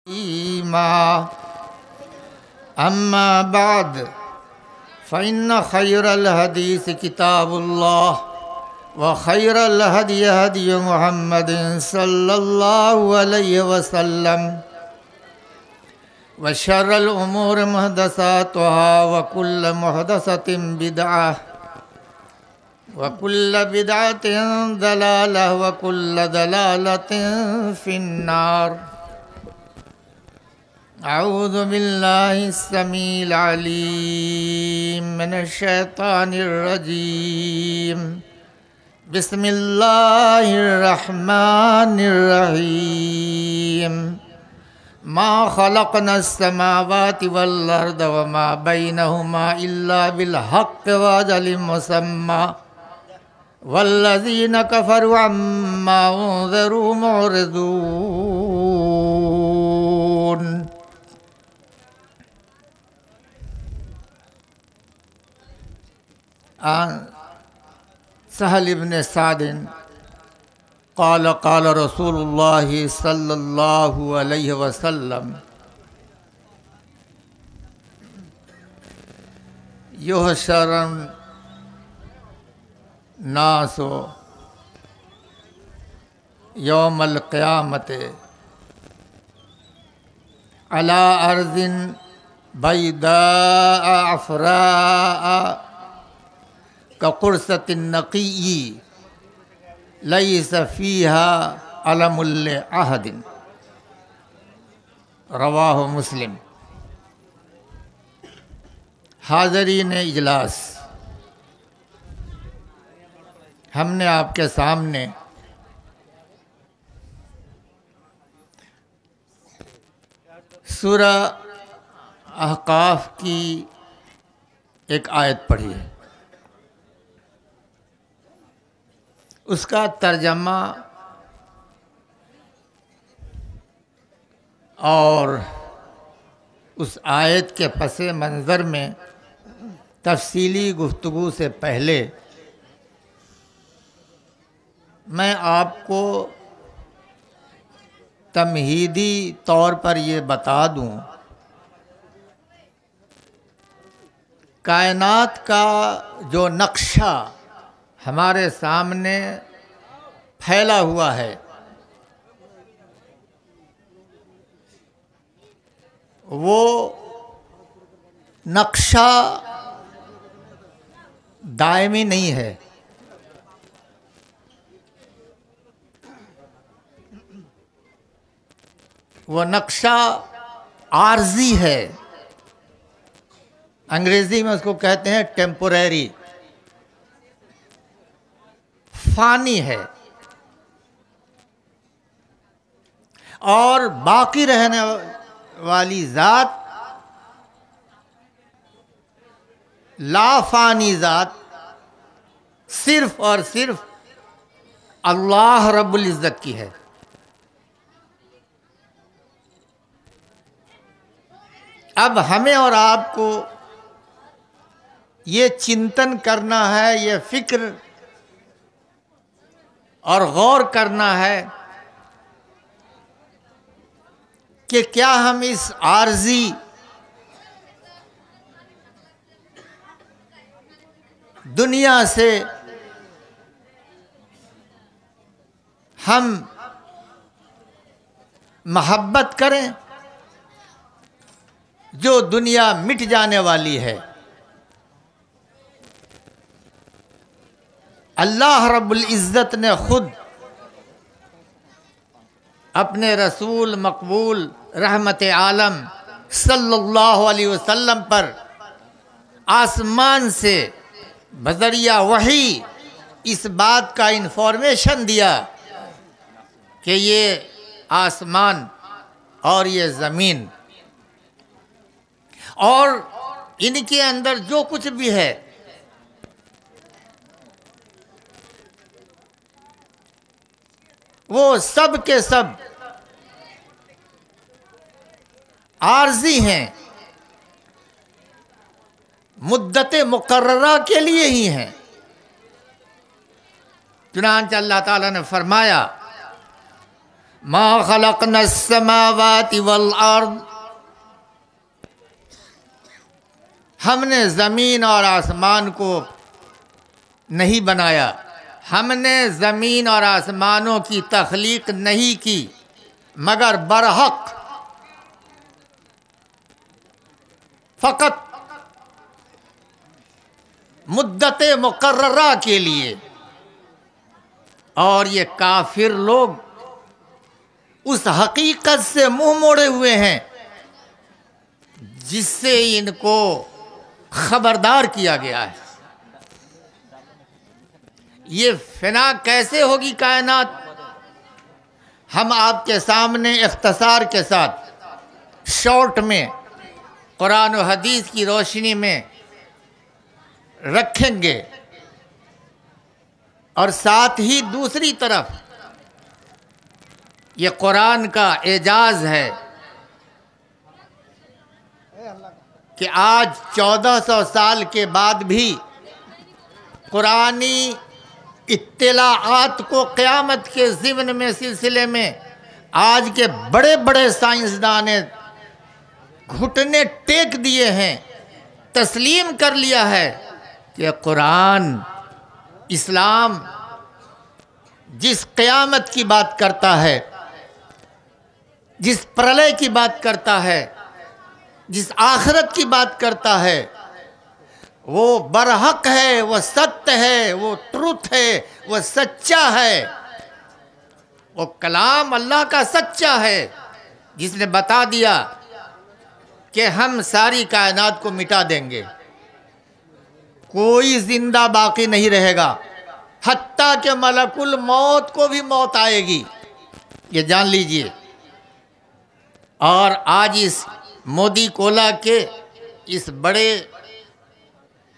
ईमा अम्मा बाद फ़इन्न खैरल हदीस किताबुल्लाह व खैरल हदी हदी मुहम्मदिन सल्लल्लाहु अलैहि वसल्लम व शर्रल उमूर मुहदसातुहा व कुल्ल मुहदसतिन बिदअह व कुल्ल बिदअतिन दलालह व कुल्ल दलालतिन फिन्नार। अऊज़ु बिल्लाहि अस्समीइल अलीम मिनश्शैतानिर रजीम। बिस्मिल्लाहिर रहमानिर रहीम। मा खलक़नस समावाति वल अर्द व मा बैनहुमा इल्ला बिल हक़्क़ि व अजलिम मुसम्मा वल्लज़ीन कफ़रू अम्मा उन्ज़िरू मुअरिज़ून। सहल इब्न सादिन क़ाल क़ाल रसूलुल्लाहि सल्लल्लाहु अलैहि वसल्लम युहशरुन नासु यौमल क़ियामति अला अर्ज़िन बैदा अफ़रा कक़ुरसतिन नक़ी लैस फ़ीहा अलमुल अहदिन। रवाहु मुस्लिम। हाज़रीन इजलास, हमने आपके सामने सूरह अहक़ाफ़ की एक आयत पढ़ी है। उसका तर्जमा और उस आयत के पसे मंज़र में तफ़सीली गुफ्तगू से पहले मैं आपको तमहीदी तौर पर ये बता दूं, कायनात का जो नक्शा हमारे सामने फैला हुआ है वो नक्शा दायमी नहीं है। वो नक्शा आर्जी है। अंग्रेजी में उसको कहते हैं टेम्पोरेरी, फानी है। और बाकी रहने वाली ज़ात लाफानी ज़ात सिर्फ और सिर्फ अल्लाह रब्बुल इज़्ज़त की है। अब हमें और आपको ये चिंतन करना है, ये फिक्र और गौर करना है कि क्या हम इस आर्जी दुनिया से हम मोहब्बत करें जो दुनिया मिट जाने वाली है। अल्लाह रब्बुल इज़्ज़त ने खुद अपने रसूल मकबूल रहमत आलम सल्लल्लाहु अलैहि वसल्लम पर आसमान से बज़रिया वही इस बात का इन्फॉर्मेशन दिया कि ये आसमान और ये ज़मीन और इनके अंदर जो कुछ भी है वो सब के सब आर्जी हैं, मुद्दत मुकर्ररा के लिए ही हैं। चुनांचे अल्लाह ताला ने फरमाया मा खलक़नस समावाति वल अर्द, हमने ज़मीन और आसमान को नहीं बनाया, हमने ज़मीन और आसमानों की तख्लीक नहीं की मगर बरहक, फ़कत मुद्दत मुकर्ररा के लिए। और ये काफिर लोग उस हकीकत से मुंह मोड़े हुए हैं जिससे इनको खबरदार किया गया है। ये फिना कैसे होगी कायनात, हम आपके सामने इख्तसार के साथ शॉर्ट में कुरान और हदीस की रोशनी में रखेंगे। और साथ ही दूसरी तरफ ये कुरान का एजाज़ है कि आज 1400 साल के बाद भी कुरानी इत्तिलाआत को क़यामत के ज़िम्न में सिलसिले में आज के बड़े बड़े साइंसदान ने घुटने टेक दिए हैं, तस्लीम कर लिया है कि कुरान, इस्लाम जिस क़यामत की बात करता है, जिस प्रलय की बात करता है, जिस आखिरत की बात करता है, वो बरहक है, वो सत्य है, वो ट्रुथ है, वो सच्चा है। वो कलाम अल्लाह का सच्चा है जिसने बता दिया कि हम सारी कायनात को मिटा देंगे, कोई जिंदा बाकी नहीं रहेगा, हत्ता के मलकुल मौत को भी मौत आएगी, ये जान लीजिए। और आज इस मोदी कोला के इस बड़े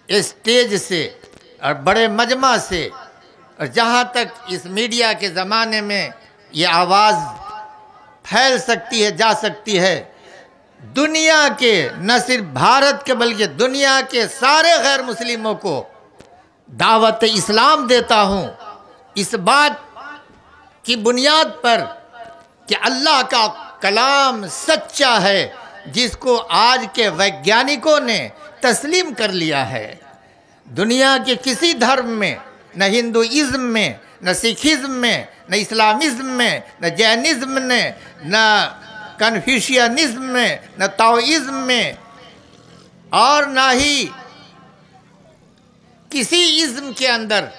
स्टेज से और बड़े मजमा से और जहाँ तक इस मीडिया के ज़माने में ये आवाज़ फैल सकती है, जा सकती है, दुनिया के, न सिर्फ भारत के बल्कि दुनिया के सारे गैर मुस्लिमों को दावत इस्लाम देता हूँ इस बात की बुनियाद पर कि अल्लाह का कलाम सच्चा है, जिसको आज के वैज्ञानिकों ने तस्लीम कर लिया है। दुनिया के किसी धर्म में, न हिंदुइज़्म में, न सिखिज़्म में, न इस्लामिज़्म में, न जैनिज़्म में, न कन्फ्यूशियनिज़्म में, न ताओइज़्म में, और न ही किसी इज़्म के अंदर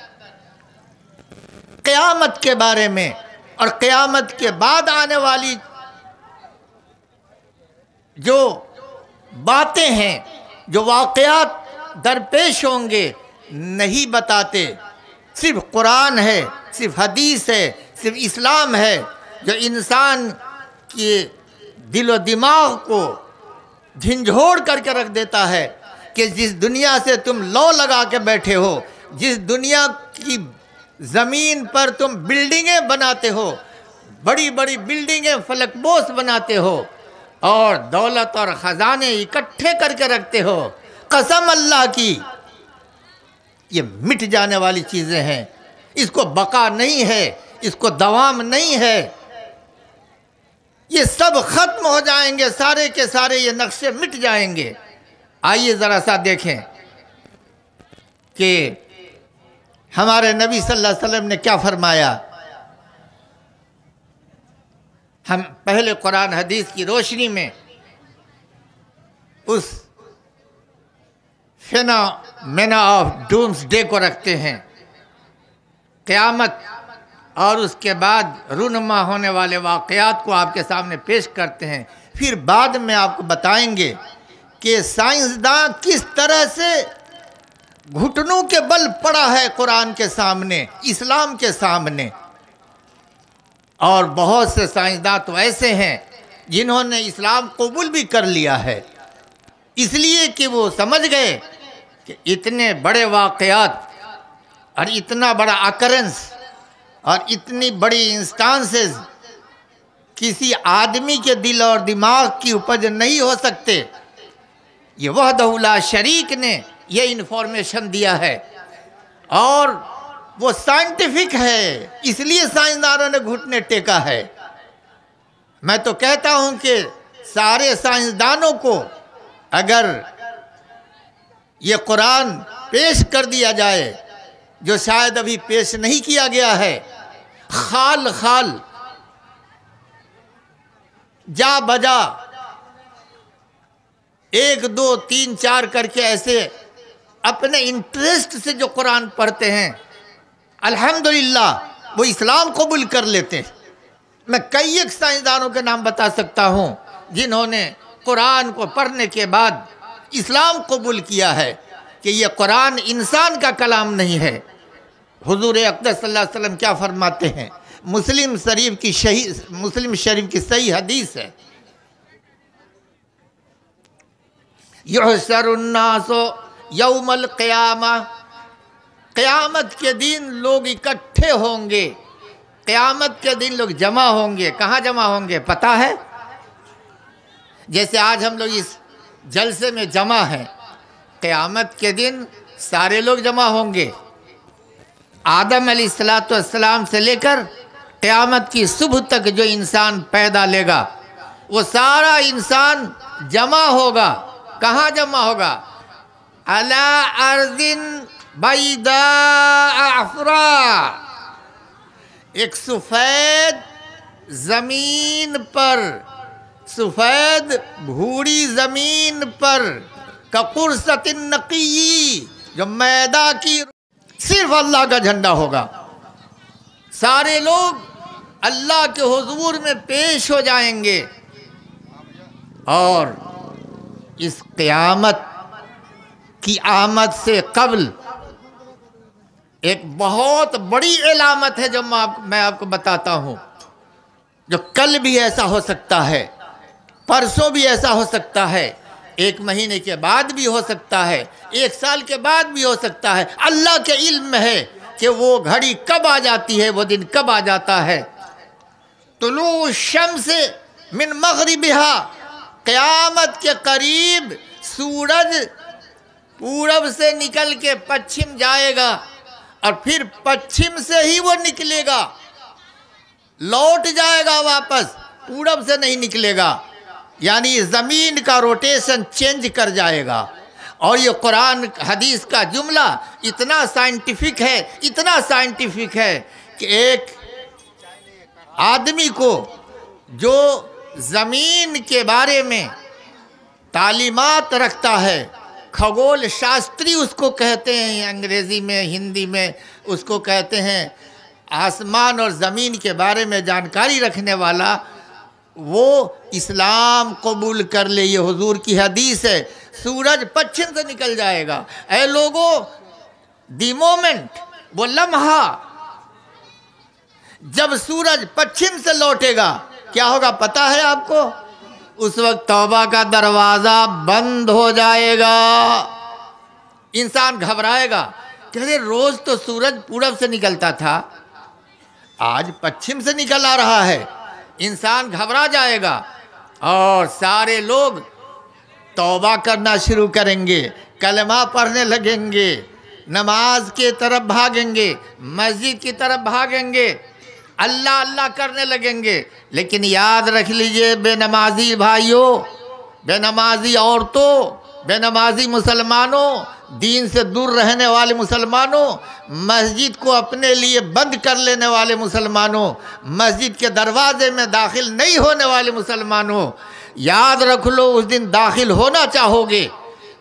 क़यामत के बारे में और क़यामत के बाद आने वाली जो बातें हैं, जो वाक़यात दरपेश होंगे, नहीं बताते। सिर्फ कुरान है, सिर्फ हदीस है, सिर्फ इस्लाम है जो इंसान के दिलो दिमाग को झंझोड़ करके रख देता है कि जिस दुनिया से तुम लौ लगा के बैठे हो, जिस दुनिया की ज़मीन पर तुम बिल्डिंगें बनाते हो, बड़ी बड़ी बिल्डिंगें फलकबोस बनाते हो और दौलत और ख़जाने इकट्ठे करके रखते हो, कसम अल्लाह की ये मिट जाने वाली चीज़ें हैं, इसको बका नहीं है, इसको दवाम नहीं है, ये सब ख़त्म हो जाएंगे, सारे के सारे ये नक्शे मिट जाएंगे। आइए ज़रा सा देखें कि हमारे नबी सल्लल्लाहु अलैहि वसल्लम ने क्या फरमाया। हम पहले कुरान हदीस की रोशनी में उस फेनोमेना ऑफ डूम्सडे को रखते हैं, क़यामत और उसके बाद रूनुमा होने वाले वाक़यात को आपके सामने पेश करते हैं। फिर बाद में आपको बताएंगे कि साइंसदान किस तरह से घुटनों के बल पड़ा है कुरान के सामने, इस्लाम के सामने। और बहुत से साइंसदान तो ऐसे हैं जिन्होंने इस्लाम कबूल भी कर लिया है, इसलिए कि वो समझ गए कि इतने बड़े वाक़यात और इतना बड़ा अकरेंस और इतनी बड़ी इंस्टांसेस किसी आदमी के दिल और दिमाग की उपज नहीं हो सकते। ये वहदहु ला शरीक ने ये इन्फॉर्मेशन दिया है और वो साइंटिफिक है, इसलिए साइंसदानों ने घुटने टेका है। मैं तो कहता हूं कि सारे साइंसदानों को अगर ये कुरान पेश कर दिया जाए, जो शायद अभी पेश नहीं किया गया है, खाल खाल जा बजा 1 2 3 4 करके ऐसे अपने इंटरेस्ट से जो कुरान पढ़ते हैं, अल्हम्दुलिल्लाह वो इस्लाम कबूल कर लेते हैं। मैं कई एक साइंसदानों के नाम बता सकता हूं जिन्होंने कुरान को पढ़ने के बाद इस्लाम कबूल किया है कि ये कुरान इंसान का कलाम नहीं है। हुजूर अक़दस सल्लल्लाहु अलैहि वसल्लम क्या फरमाते हैं, मुस्लिम शरीफ की सही हदीस है, युहशरुन्नासु यौमल क़ियामा, क़यामत के दिन लोग इकट्ठे होंगे, क़यामत के दिन लोग जमा होंगे। कहाँ जमा होंगे पता है? जैसे आज हम लोग इस जलसे में जमा हैं, क़यामत के दिन सारे लोग जमा होंगे। आदम अलैहिस्सलाम से लेकर क़यामत की सुबह तक जो इंसान पैदा लेगा, वो सारा इंसान जमा होगा। कहाँ जमा होगा? अला अर्ज़िन बैदा अफ़रा, एक सफ़ेद ज़मीन पर, सफ़ेद भूरी ज़मीन पर, कक़ुरसतिन नक़ी, जो मैदा की, सिर्फ अल्लाह का झंडा होगा। सारे लोग अल्लाह के हुजूर में पेश हो जाएंगे और इस क़यामत की आमद से कब्ल एक बहुत बड़ी इलामत है जो मैं आपको बताता हूँ, जो कल भी ऐसा हो सकता है, परसों भी ऐसा हो सकता है, 1 महीने के बाद भी हो सकता है, 1 साल के बाद भी हो सकता है। अल्लाह के इल्म में है कि वो घड़ी कब आ जाती है, वो दिन कब आ जाता है। तुलू शम्स मिन मग़रिबिहा, क़यामत के करीब सूरज पूरब से निकल के पश्चिम जाएगा और फिर पश्चिम से ही वो निकलेगा, लौट जाएगा वापस, पूरब से नहीं निकलेगा। यानी ज़मीन का रोटेशन चेंज कर जाएगा। और ये कुरान हदीस का जुमला इतना साइंटिफिक है, इतना साइंटिफिक है कि एक आदमी को जो ज़मीन के बारे में तालीमात रखता है, खगोल शास्त्री उसको कहते हैं, अंग्रेज़ी में हिंदी में उसको कहते हैं आसमान और ज़मीन के बारे में जानकारी रखने वाला, वो इस्लाम कबूल कर ले। ये हुजूर की हदीस है, सूरज पश्चिम से निकल जाएगा। ऐ लोगों, दी मोमेंट, वो लम्हा जब सूरज पश्चिम से लौटेगा, क्या होगा पता है आपको? उस वक्त तौबा का दरवाज़ा बंद हो जाएगा। इंसान घबराएगा, कहते रोज़ तो सूरज पूरब से निकलता था, आज पश्चिम से निकल आ रहा है। इंसान घबरा जाएगा और सारे लोग तौबा करना शुरू करेंगे, कलमा पढ़ने लगेंगे, नमाज के तरफ भागेंगे, मस्जिद की तरफ भागेंगे, अल्लाह अल्लाह करने लगेंगे। लेकिन याद रख लीजिए बेनमाजी भाइयों, बेनमाजी औरतों, बेनमाजी मुसलमानों, दीन से दूर रहने वाले मुसलमानों, मस्जिद को अपने लिए बंद कर लेने वाले मुसलमानों, मस्जिद के दरवाजे में दाखिल नहीं होने वाले मुसलमानों, याद रख लो उस दिन दाखिल होना चाहोगे,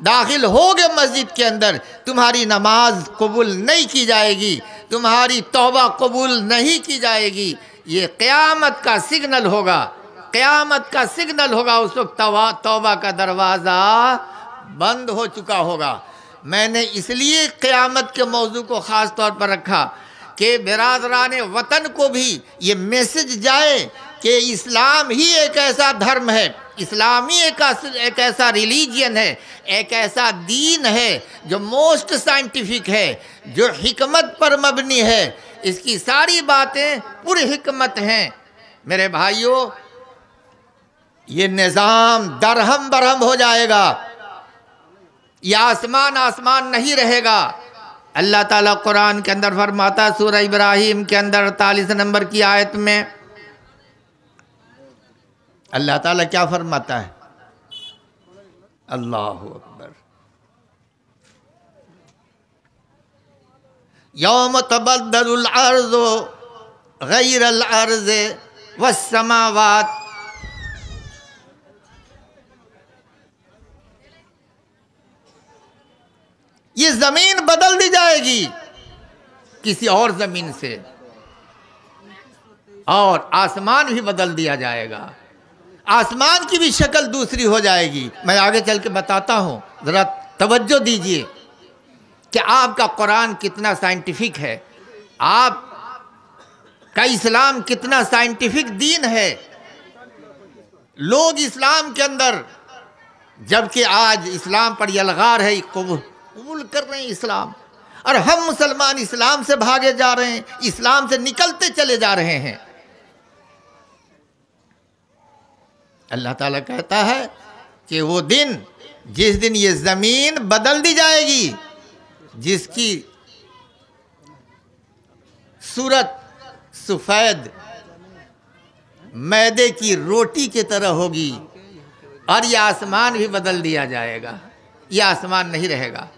दाखिल होगे मस्जिद के अंदर, तुम्हारी नमाज कबूल नहीं की जाएगी, तुम्हारी तौबा कबूल नहीं की जाएगी। ये क़यामत का सिग्नल होगा, क़यामत का सिग्नल होगा। उस वक्त तौबा का दरवाज़ा बंद हो चुका होगा। मैंने इसलिए क़यामत के मौजू को ख़ास तौर पर रखा कि बिरादरान वतन को भी ये मैसेज जाए कि इस्लाम ही एक ऐसा धर्म है, इस्लाम ही एक ऐसा रिलीजियन है, एक ऐसा दीन है जो मोस्ट साइंटिफिक है, जो हिकमत पर मबनी है। इसकी सारी बातें पूरी हिकमत हैं। मेरे भाइयों, ये निज़ाम दरहम बरहम हो जाएगा, ये आसमान आसमान नहीं रहेगा। अल्लाह ताला कुरान के अंदर फरमाता, सूरह इब्राहीम के अंदर 48 नंबर की आयत में, अल्लाह ताला क्या फरमाता है? अल्लाह अकबर। यौम तबद्दलुल अर्ज़ु गैरल अर्ज़ि वस्समावात। ये जमीन बदल दी जाएगी किसी और जमीन से, और आसमान भी बदल दिया जाएगा। आसमान की भी शक्ल दूसरी हो जाएगी। मैं आगे चल के बताता हूँ, ज़रा तवज्जो दीजिए कि आपका कुरान कितना साइंटिफिक है, आप का इस्लाम कितना साइंटिफिक दीन है। लोग इस्लाम के अंदर, जबकि आज इस्लाम पर यलगार है, कबूल कर रहे हैं इस्लाम, और हम मुसलमान इस्लाम से भागे जा रहे हैं, इस्लाम से निकलते चले जा रहे हैं। अल्लाह ताला कहता है कि वो दिन, जिस दिन ये ज़मीन बदल दी जाएगी, जिसकी सूरत सफ़ेद मैदे की रोटी की तरह होगी, और यह आसमान भी बदल दिया जाएगा। यह आसमान नहीं रहेगा,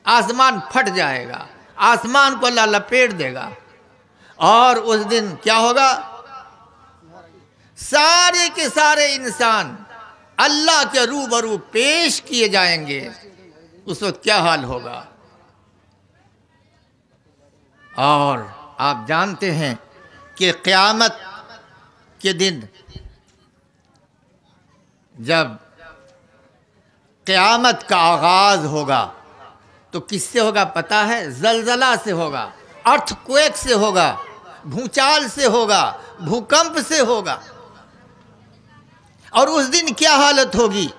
आसमान फट जाएगा, आसमान को अल्लाह लपेट देगा। और उस दिन क्या होगा? सारे के सारे इंसान अल्लाह के रूबरू पेश किए जाएंगे। उस वक्त क्या हाल होगा? और आप जानते हैं कि क़यामत के दिन, जब क़यामत का आगाज़ होगा तो किससे होगा पता है? ज़लज़ला से होगा, अर्थक्वेक से होगा, भूचाल से होगा, भूकंप से होगा। और उस दिन क्या हालत होगी?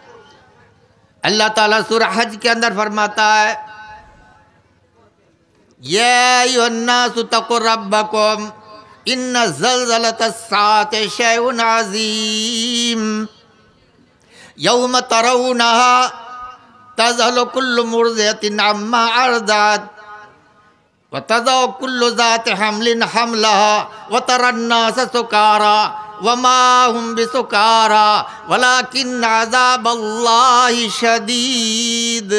अल्लाह ताला सूरह हज के अंदर फरमाता है, या अय्युहन्नासु तक़ू रब्बकुम इन्न ज़लज़लतस्साअति शैउन अज़ीम यौम तरौनहा तज़हलु कुल्लु मुर्ज़िअतिन अम्मा अर्ज़अत व तज़अ कुल्लु ज़ाति हम्लिन हम्लहा व तरन्नास सुकारा वमा हुम बिसुकारा वलाकिन अज़ाबल्लाहि शदीद।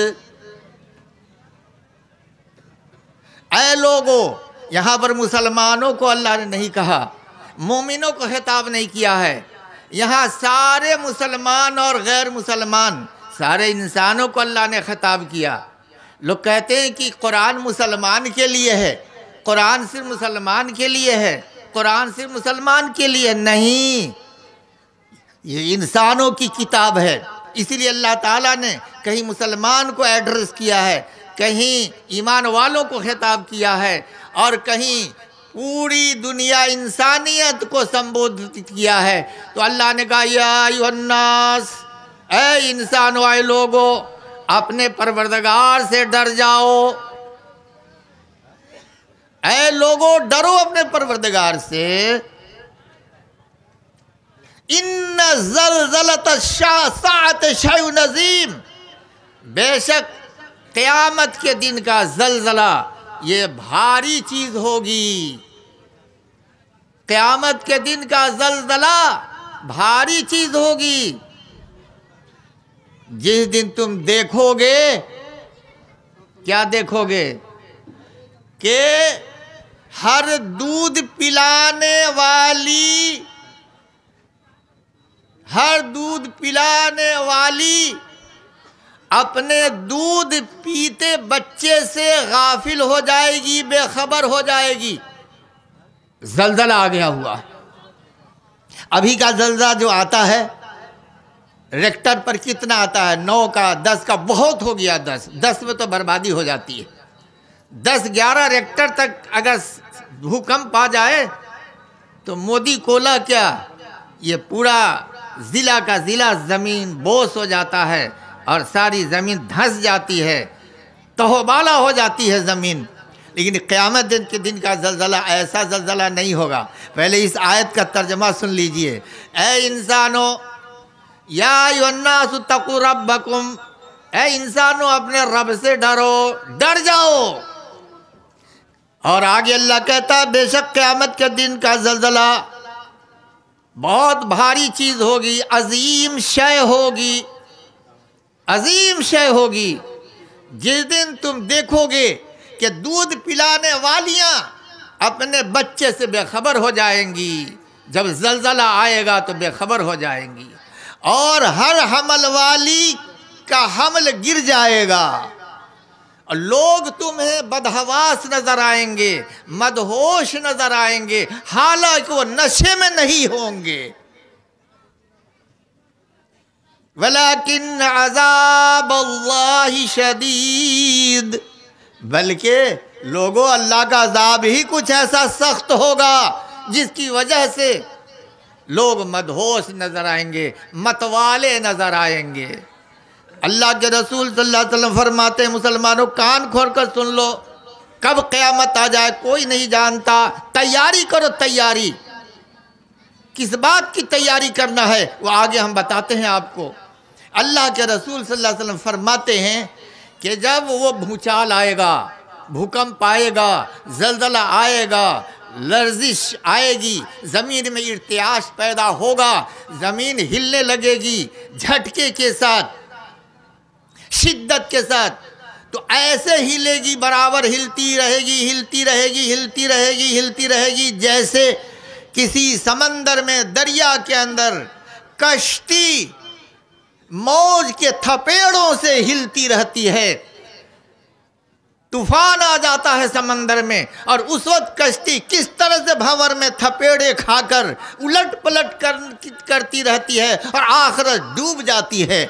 ऐ लोगों, यहाँ पर मुसलमानों को अल्लाह ने नहीं कहा, मोमिनों को खिताब नहीं किया है। यहाँ सारे मुसलमान और गैर मुसलमान, सारे इंसानों को अल्लाह ने खिताब किया। लोग कहते हैं कि कुरान मुसलमान के लिए है, कुरान सिर्फ मुसलमान के लिए है, कुरान सिर्फ मुसलमान के लिए नहीं, ये इंसानों की किताब है। इसीलिए अल्लाह ताला ने कहीं मुसलमान को एड्रेस किया है, कहीं ईमान वालों को खिताब किया है, और कहीं पूरी दुनिया इंसानियत को संबोधित किया है। तो अल्लाह ने कहा, या अय्युहन्नास, ऐ इंसान वाले लोगों, अपने परवरदिगार से डर जाओ। ऐ लोगों, डरो अपने परवरदिगार से। इन्न ज़लज़लतस्साअति शैउन अज़ीम, बेशक क़यामत के दिन का ज़लज़ला ये भारी चीज होगी। क़यामत के दिन का ज़लज़ला भारी चीज होगी, जिस दिन तुम देखोगे, क्या देखोगे? कि हर दूध पिलाने वाली अपने दूध पीते बच्चे से गाफिल हो जाएगी, बेखबर हो जाएगी। ज़लज़ला आ गया हुआ। अभी का ज़लज़ला जो आता है, रेक्टर पर कितना आता है? 9 का, 10 का, बहुत हो गया 10 में तो बर्बादी हो जाती है। 10-11 रेक्टर तक अगर भूकंप आ जाए तो मोदी कोला क्या, ये पूरा ज़िला का ज़िला ज़मीन बोस हो जाता है, और सारी ज़मीन धंस जाती है, तहोबाला हो जाती है ज़मीन। लेकिन क़यामत के दिन का ज़लज़ला ऐसा ज़लज़ला नहीं होगा। पहले इस आयत का तर्जमा सुन लीजिए। ऐ इंसानों, या अय्युहन्नासु तक़ू रब्बकुम, ऐ इंसानों अपने रब से डरो, डर जाओ। और आगे अल्लाह कहता है, बेशक क़यामत के दिन का ज़लज़ला बहुत भारी चीज होगी, अजीम शय होगी, अजीम शय होगी। जिस दिन तुम देखोगे कि दूध पिलाने वालियां अपने बच्चे से बेखबर हो जाएंगी, जब जलजला आएगा तो बेखबर हो जाएंगी, और हर हमल वाली का हमल गिर जाएगा, और लोग तुम्हें बदहवास नजर आएंगे, मदहोश नजर आएंगे, हालांकि वो नशे में नहीं होंगे। वलाकिन अज़ाब अल्लाहि शदीद, बल्कि लोगों अल्लाह का अज़ाब ही कुछ ऐसा सख्त होगा जिसकी वजह से लोग मदहोश नजर आएंगे, मतवाले नजर आएंगे। अल्लाह के रसूल सल्लल्लाहु अलैहि वसल्लम फरमाते हैं, मुसलमानों कान खोल कर सुन लो, कब क़यामत आ जाए कोई नहीं जानता। तैयारी करो, तैयारी। किस बात की तैयारी करना है वो आगे हम बताते हैं आपको। अल्लाह के रसूल सल्लल्लाहु अलैहि वसल्लम फरमाते हैं कि जब वो भूचाल आएगा, भूकंप आएगा, जलजला आएगा, लर्जिश आएगी, ज़मीन में इर्तियाश पैदा होगा, ज़मीन हिलने लगेगी झटके के साथ, शिद्दत के साथ, तो ऐसे हिलेगी, बराबर हिलती रहेगी, हिलती रहेगी, हिलती रहेगी, हिलती रहेगी, जैसे किसी समंदर में, दरिया के अंदर कश्ती मौज के थपेड़ों से हिलती रहती है। तूफान आ जाता है समंदर में, और उस वक्त कश्ती किस तरह से भंवर में थपेड़े खाकर उलट पलट करती रहती है और आखिर डूब जाती है।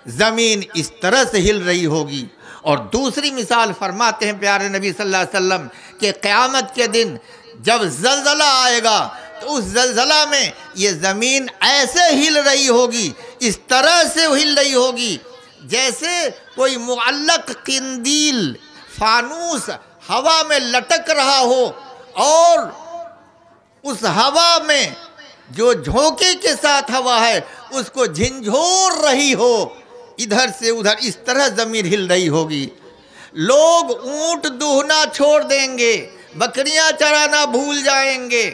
ज़मीन इस तरह से हिल रही होगी। और दूसरी मिसाल फरमाते हैं प्यारे नबी सल्लल्लाहु अलैहि वसल्लम कि क़यामत के दिन जब जलजला आएगा तो उस जलजला में ये ज़मीन ऐसे हिल रही होगी, इस तरह से हिल रही होगी जैसे कोई मुअल्लक किंदील, फानूस हवा में लटक रहा हो, और उस हवा में जो झोंके के साथ हवा है उसको झिंझोर रही हो, इधर से उधर, इस तरह ज़मीन हिल रही होगी। लोग ऊंट दूहना छोड़ देंगे, बकरियां चराना भूल जाएंगे,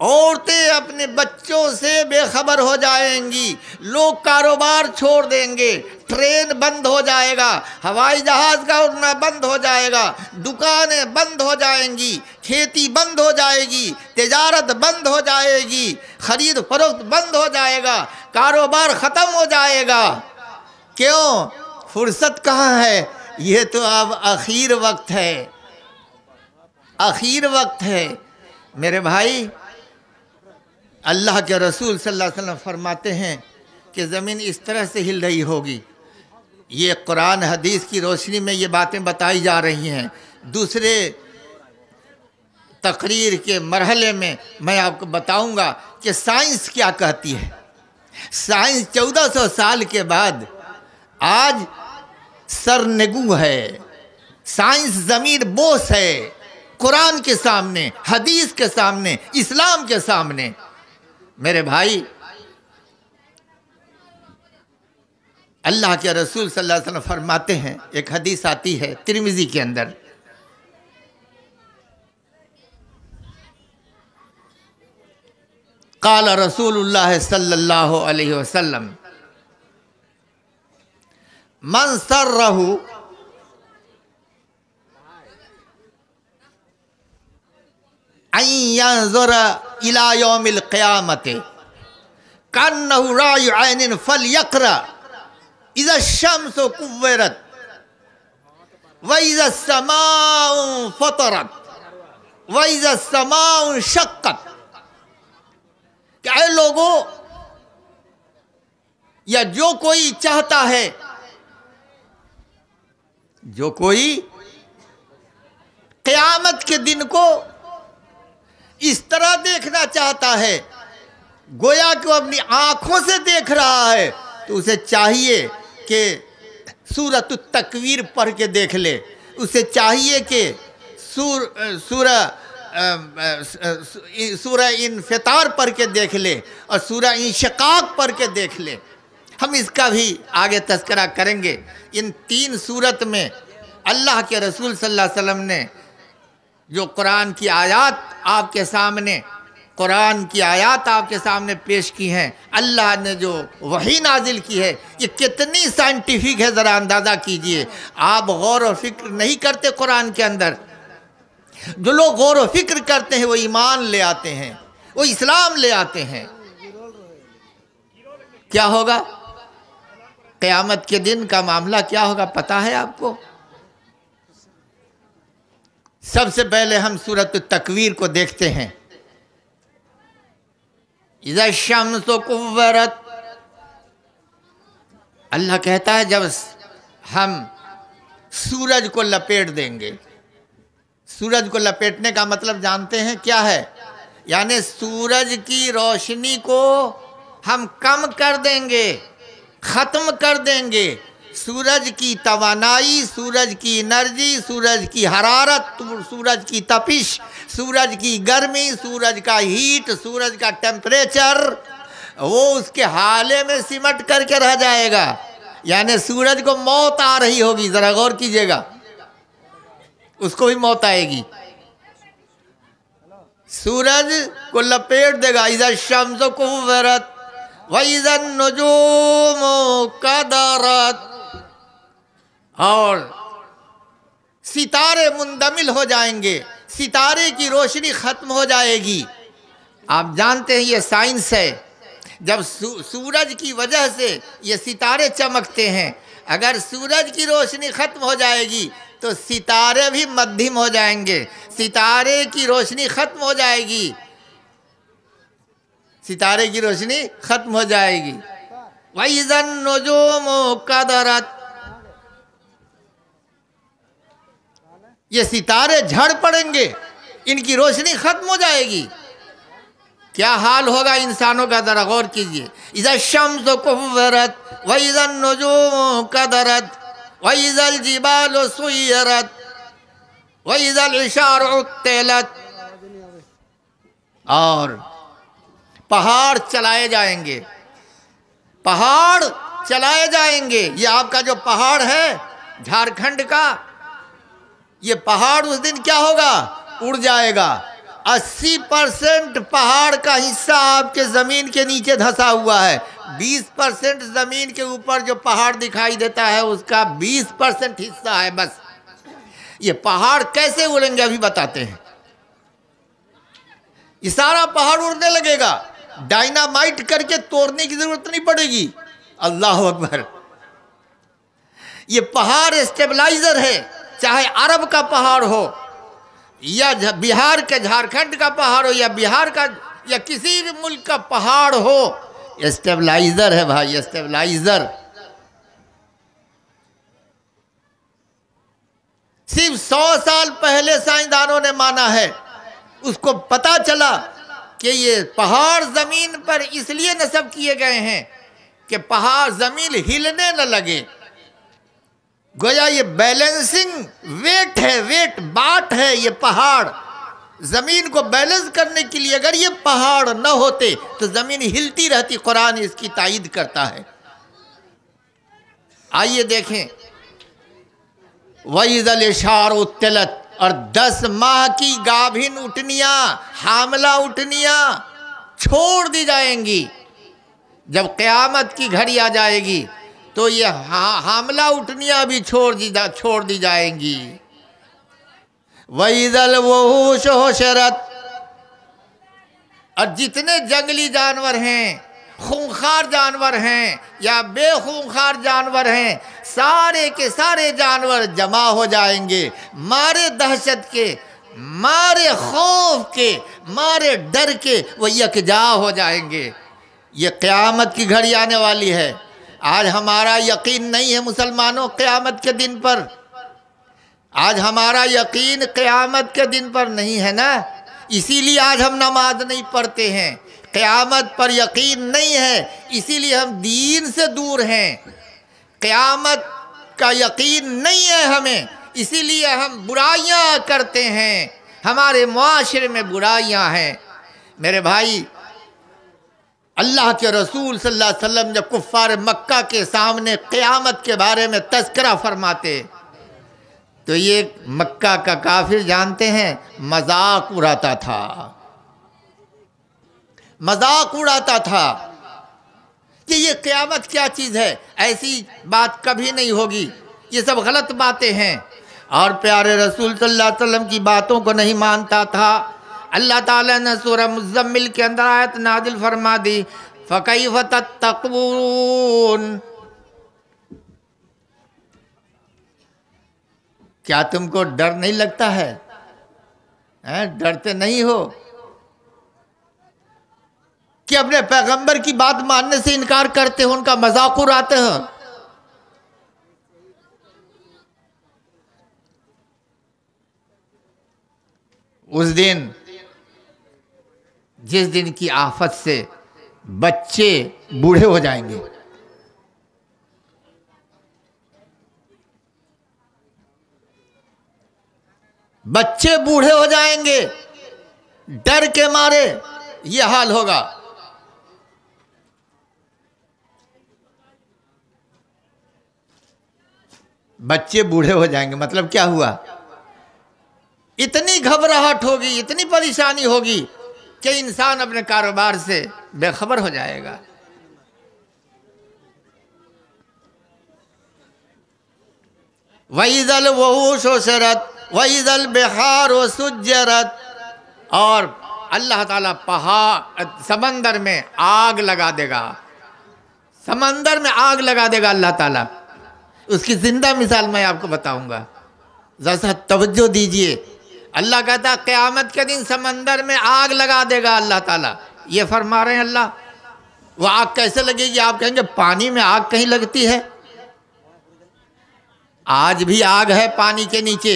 औरतें अपने बच्चों से बेखबर हो जाएंगी, लोग कारोबार छोड़ देंगे, ट्रेन बंद हो जाएगा, हवाई जहाज़ का उड़ना बंद हो जाएगा, दुकानें बंद हो जाएंगी, खेती बंद हो जाएगी, तिजारत बंद हो जाएगी, खरीद फरोख्त बंद हो जाएगा, कारोबार ख़त्म हो जाएगा। क्यों? फुर्सत कहाँ है? ये तो अब आखिर वक्त है, आखिर वक्त है। मेरे भाई, अल्लाह के रसूल सल्लल्लाहु अलैहि वसल्लम फरमाते हैं कि ज़मीन इस तरह से हिल रही होगी। ये कुरान हदीस की रोशनी में ये बातें बताई जा रही हैं। दूसरे तकरीर के मरहले में मैं आपको बताऊंगा कि साइंस क्या कहती है। साइंस 1400 साल के बाद आज सरनगू है, साइंस ज़मीर बोस है कुरान के सामने, हदीस के सामने, इस्लाम के सामने। मेरे भाई, अल्लाह के रसूल सल्लल्लाहु अलैहि वसल्लम फरमाते हैं, एक हदीस आती है तिरमिज़ी के अंदर, क़ाल रसूलुल्लाह सल्लल्लाहु अलैहि वसल्लम मन सर्रहु अन यंज़ुरा इला यौमिल क़यामति कन्नहु रायु ऐनिन फलयक़रा इज़ा शम्सु कुव्विरत व इज़ा समाउ फ़तरत व इज़ा समाउ शक़्क़त। क्या लोगों, या जो कोई चाहता है, जो कोई क़यामत के दिन को इस तरह देखना चाहता है गोया कि वो अपनी आँखों से देख रहा है, तो उसे चाहिए कि सूरत तकवीर पढ़ के देख ले, उसे चाहिए कि सूरह इन्फितार पढ़ के देख ले और सूरह इंशिकाक पढ़ के देख ले। हम इसका भी आगे तज़किरा करेंगे। इन 3 सूरत में अल्लाह के रसूल सल्लल्लाहु अलैहि वसल्लम ने जो कुरान की आयत आपके सामने कुरान की आयत आपके सामने पेश की हैं, अल्लाह ने जो वही नाजिल की है, ये कितनी साइंटिफिक है, ज़रा अंदाज़ा कीजिए। आप गौर और फिक्र नहीं करते कुरान के अंदर। जो लोग गौर और फिक्र करते हैं वो ईमान ले आते हैं, वो इस्लाम ले आते हैं। क्या होगा क़यामत के दिन का मामला, क्या होगा पता है आपको? सबसे पहले हम सूरत तकवीर को देखते हैं। इज़ा शम्सु कुव्वरत, अल्लाह कहता है जब हम सूरज को लपेट देंगे। सूरज को लपेटने का मतलब जानते हैं क्या है? यानी सूरज की रोशनी को हम कम कर देंगे, ख़त्म कर देंगे। सूरज की तवानाई, सूरज की एनर्जी, सूरज की हरारत, सूरज की तपिश, सूरज की गर्मी, सूरज का हीट, सूरज का टेम्परेचर, वो उसके हाले में सिमट करके रह जाएगा। यानी सूरज को मौत आ रही होगी, ज़रा गौर कीजिएगा, उसको भी मौत आएगी। सूरज को लपेट देगा। इज़ा शम्सु कुव्वरत व इज़ा नुजूमु कदरत, और सितारे मुंदमिल हो जाएंगे, सितारे की रोशनी ख़त्म हो जाएगी। आप जानते हैं ये साइंस है, जब सूरज की वजह से ये सितारे चमकते हैं। अगर सूरज की रोशनी ख़त्म हो जाएगी तो सितारे भी मध्यम हो जाएंगे, सितारे की रोशनी ख़त्म हो जाएगी, सितारे की रोशनी ख़त्म हो जाएगी। वइज़न नुजूमु कदरत, ये सितारे झड़ पड़ेंगे, इनकी रोशनी ख़त्म हो जाएगी। क्या हाल होगा इंसानों का, ज़रा गौर कीजिए। इज़ा शम्सु कुव्वरत व इज़न नुजूमु कदरत व इज़ल जिबालु सुय्यरत व इज़ल इशारु उत्तिलत, और पहाड़ चलाए जाएंगे, पहाड़ चलाए जाएंगे। ये आपका जो पहाड़ है झारखंड का, ये पहाड़ उस दिन क्या होगा, उड़ जाएगा। 80% पहाड़ का हिस्सा आपके ज़मीन के नीचे धंसा हुआ है। 20% ज़मीन के ऊपर जो पहाड़ दिखाई देता है उसका 20% हिस्सा है बस। ये पहाड़ कैसे उड़ेंगे अभी बताते हैं। ये सारा पहाड़ उड़ने लगेगा, डायनामाइट करके तोड़ने की ज़रूरत नहीं पड़ेगी। अल्लाह अकबर। ये पहाड़ स्टेबलाइजर है, चाहे अरब का पहाड़ हो या बिहार के झारखंड का पहाड़ हो या बिहार का या किसी भी मुल्क का पहाड़ हो, स्टेबलाइजर है भाई, स्टेबलाइजर। सिर्फ 100 साल पहले साइंसदानों ने माना है, उसको पता चला कि ये पहाड़ ज़मीन पर इसलिए नस्ब किए गए हैं कि पहाड़ ज़मीन हिलने न लगे। गोया ये बैलेंसिंग वेट है, वेट बाट है ये पहाड़, ज़मीन को बैलेंस करने के लिए। अगर ये पहाड़ न होते तो ज़मीन हिलती रहती। कुरान इसकी तायीद करता है। आइए देखें, वइज़ल इशार उत्तिलत, और 10 माह की गाभिन उठनियाँ, हामला उठनियाँ छोड़ दी जाएंगी। जब क़यामत की घड़ी आ जाएगी तो ये हामला उठनियाँ भी छोड़ दी जाएंगी। वइज़ल वहूश हुशरत, और जितने जंगली जानवर हैं, खूंखार जानवर हैं या बेखूंखार जानवर हैं, सारे के सारे जानवर जमा हो जाएंगे। मारे दहशत के, मारे खौफ के, मारे डर के वो यकजा हो जाएंगे। ये क़यामत की घड़ी आने वाली है। आज हमारा यकीन नहीं है मुसलमानों क़यामत के दिन पर, आज हमारा यकीन क़यामत के दिन पर नहीं है ना, इसीलिए आज हम नमाज नहीं पढ़ते हैं। क़यामत पर यकीन नहीं है, इसीलिए हम दीन से दूर हैं। क़यामत का यकीन नहीं है हमें, इसीलिए हम बुराइयां करते हैं, हमारे मुआशरे में बुराइयां हैं। मेरे भाई, अल्लाह के रसूल सल्लल्लाहु अलैहि वसल्लम जब कुफ़ार मक्का के सामने क़यामत के बारे में तज़किरा फरमाते तो ये मक्का का काफिर जानते हैं मजाक उड़ाता था। मजाक उड़ाता था कि ये क़यामत क्या चीज़ है, ऐसी बात कभी नहीं होगी, ये सब गलत बातें हैं। और प्यारे रसूल सल्लल्लाहु अलैहि वसल्लम की बातों को नहीं मानता था। अल्लाह ताला ने सूरह मुज़म्मिल के अंदर आयत नाजिल फरमा दी, फ़कैफ़ तत्तक़ून, क्या तुमको डर नहीं लगता है? डरते नहीं हो कि अपने पैगंबर की बात मानने से इनकार करते हो, उनका मजाक उड़ाते हो? उस दिन, जिस दिन की आफत से बच्चे बूढ़े हो जाएंगे, बच्चे बूढ़े हो जाएंगे, डर के मारे ये हाल होगा। बच्चे बूढ़े हो जाएंगे मतलब क्या हुआ? इतनी घबराहट होगी, इतनी परेशानी होगी कि इंसान अपने कारोबार से बेखबर हो जाएगा। वइज़ल वहूश सुरत वइज़ल बिहार सुज्जरत, और अल्लाह ताला पहाड़ समंदर में आग लगा देगा, समंदर में आग लगा देगा अल्लाह ताला। उसकी जिंदा मिसाल मैं आपको बताऊंगा, जरा तवज्जो दीजिए। अल्लाह कहता क़यामत के दिन समंदर में आग लगा देगा अल्लाह ताला। ये फरमा रहे हैं अल्लाह। वो आग कैसे लगेगी? आप कहेंगे पानी में आग कहीं लगती है? आज भी आग है पानी के नीचे।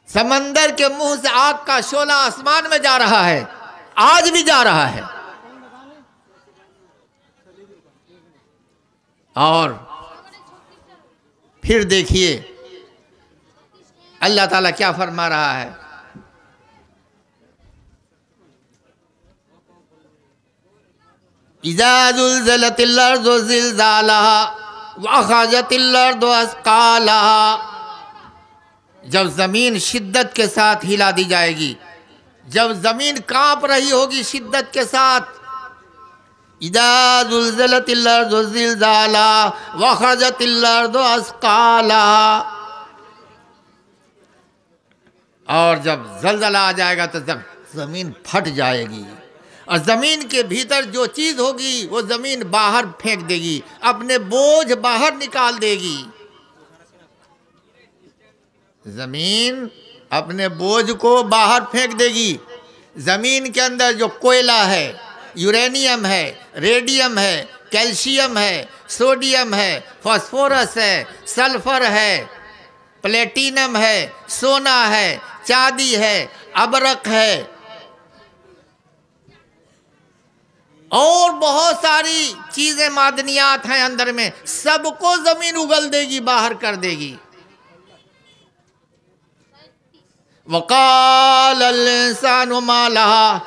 समंदर के मुंह से आग का शोला आसमान में जा रहा है, आज भी जा रहा है। और फिर देखिए अल्लाह ताला क्या फरमा रहा है। इज़ा ज़ुल्ज़िलतिल अर्ज़ु ज़िल्ज़ालहा व अख़रजतिल अर्ज़ु अस्क़ालहा, जब ज़मीन शिद्दत के साथ हिला दी जाएगी, जब ज़मीन कांप रही होगी शिद्दत के साथ। इज़ा ज़ुल्ज़िलतिल अर्ज़ु ज़िल्ज़ालहा व अख़रजतिल अर्ज़ु अस्क़ालहा, और जब जलजला आ जाएगा तो जब ज़मीन फट जाएगी और ज़मीन के भीतर जो चीज़ होगी वो ज़मीन बाहर फेंक देगी, अपने बोझ बाहर निकाल देगी। ज़मीन अपने बोझ को बाहर फेंक देगी। ज़मीन के अंदर जो कोयला है, यूरेनियम है, रेडियम है, कैल्शियम है, सोडियम है, फास्फोरस है, सल्फर है, प्लेटिनम है, सोना है, चांदी है, अबरक है, और बहुत सारी चीजें मादनियात हैं अंदर में, सबको जमीन उगल देगी, बाहर कर देगी। वक़ाल अल इंसानु मा लहा,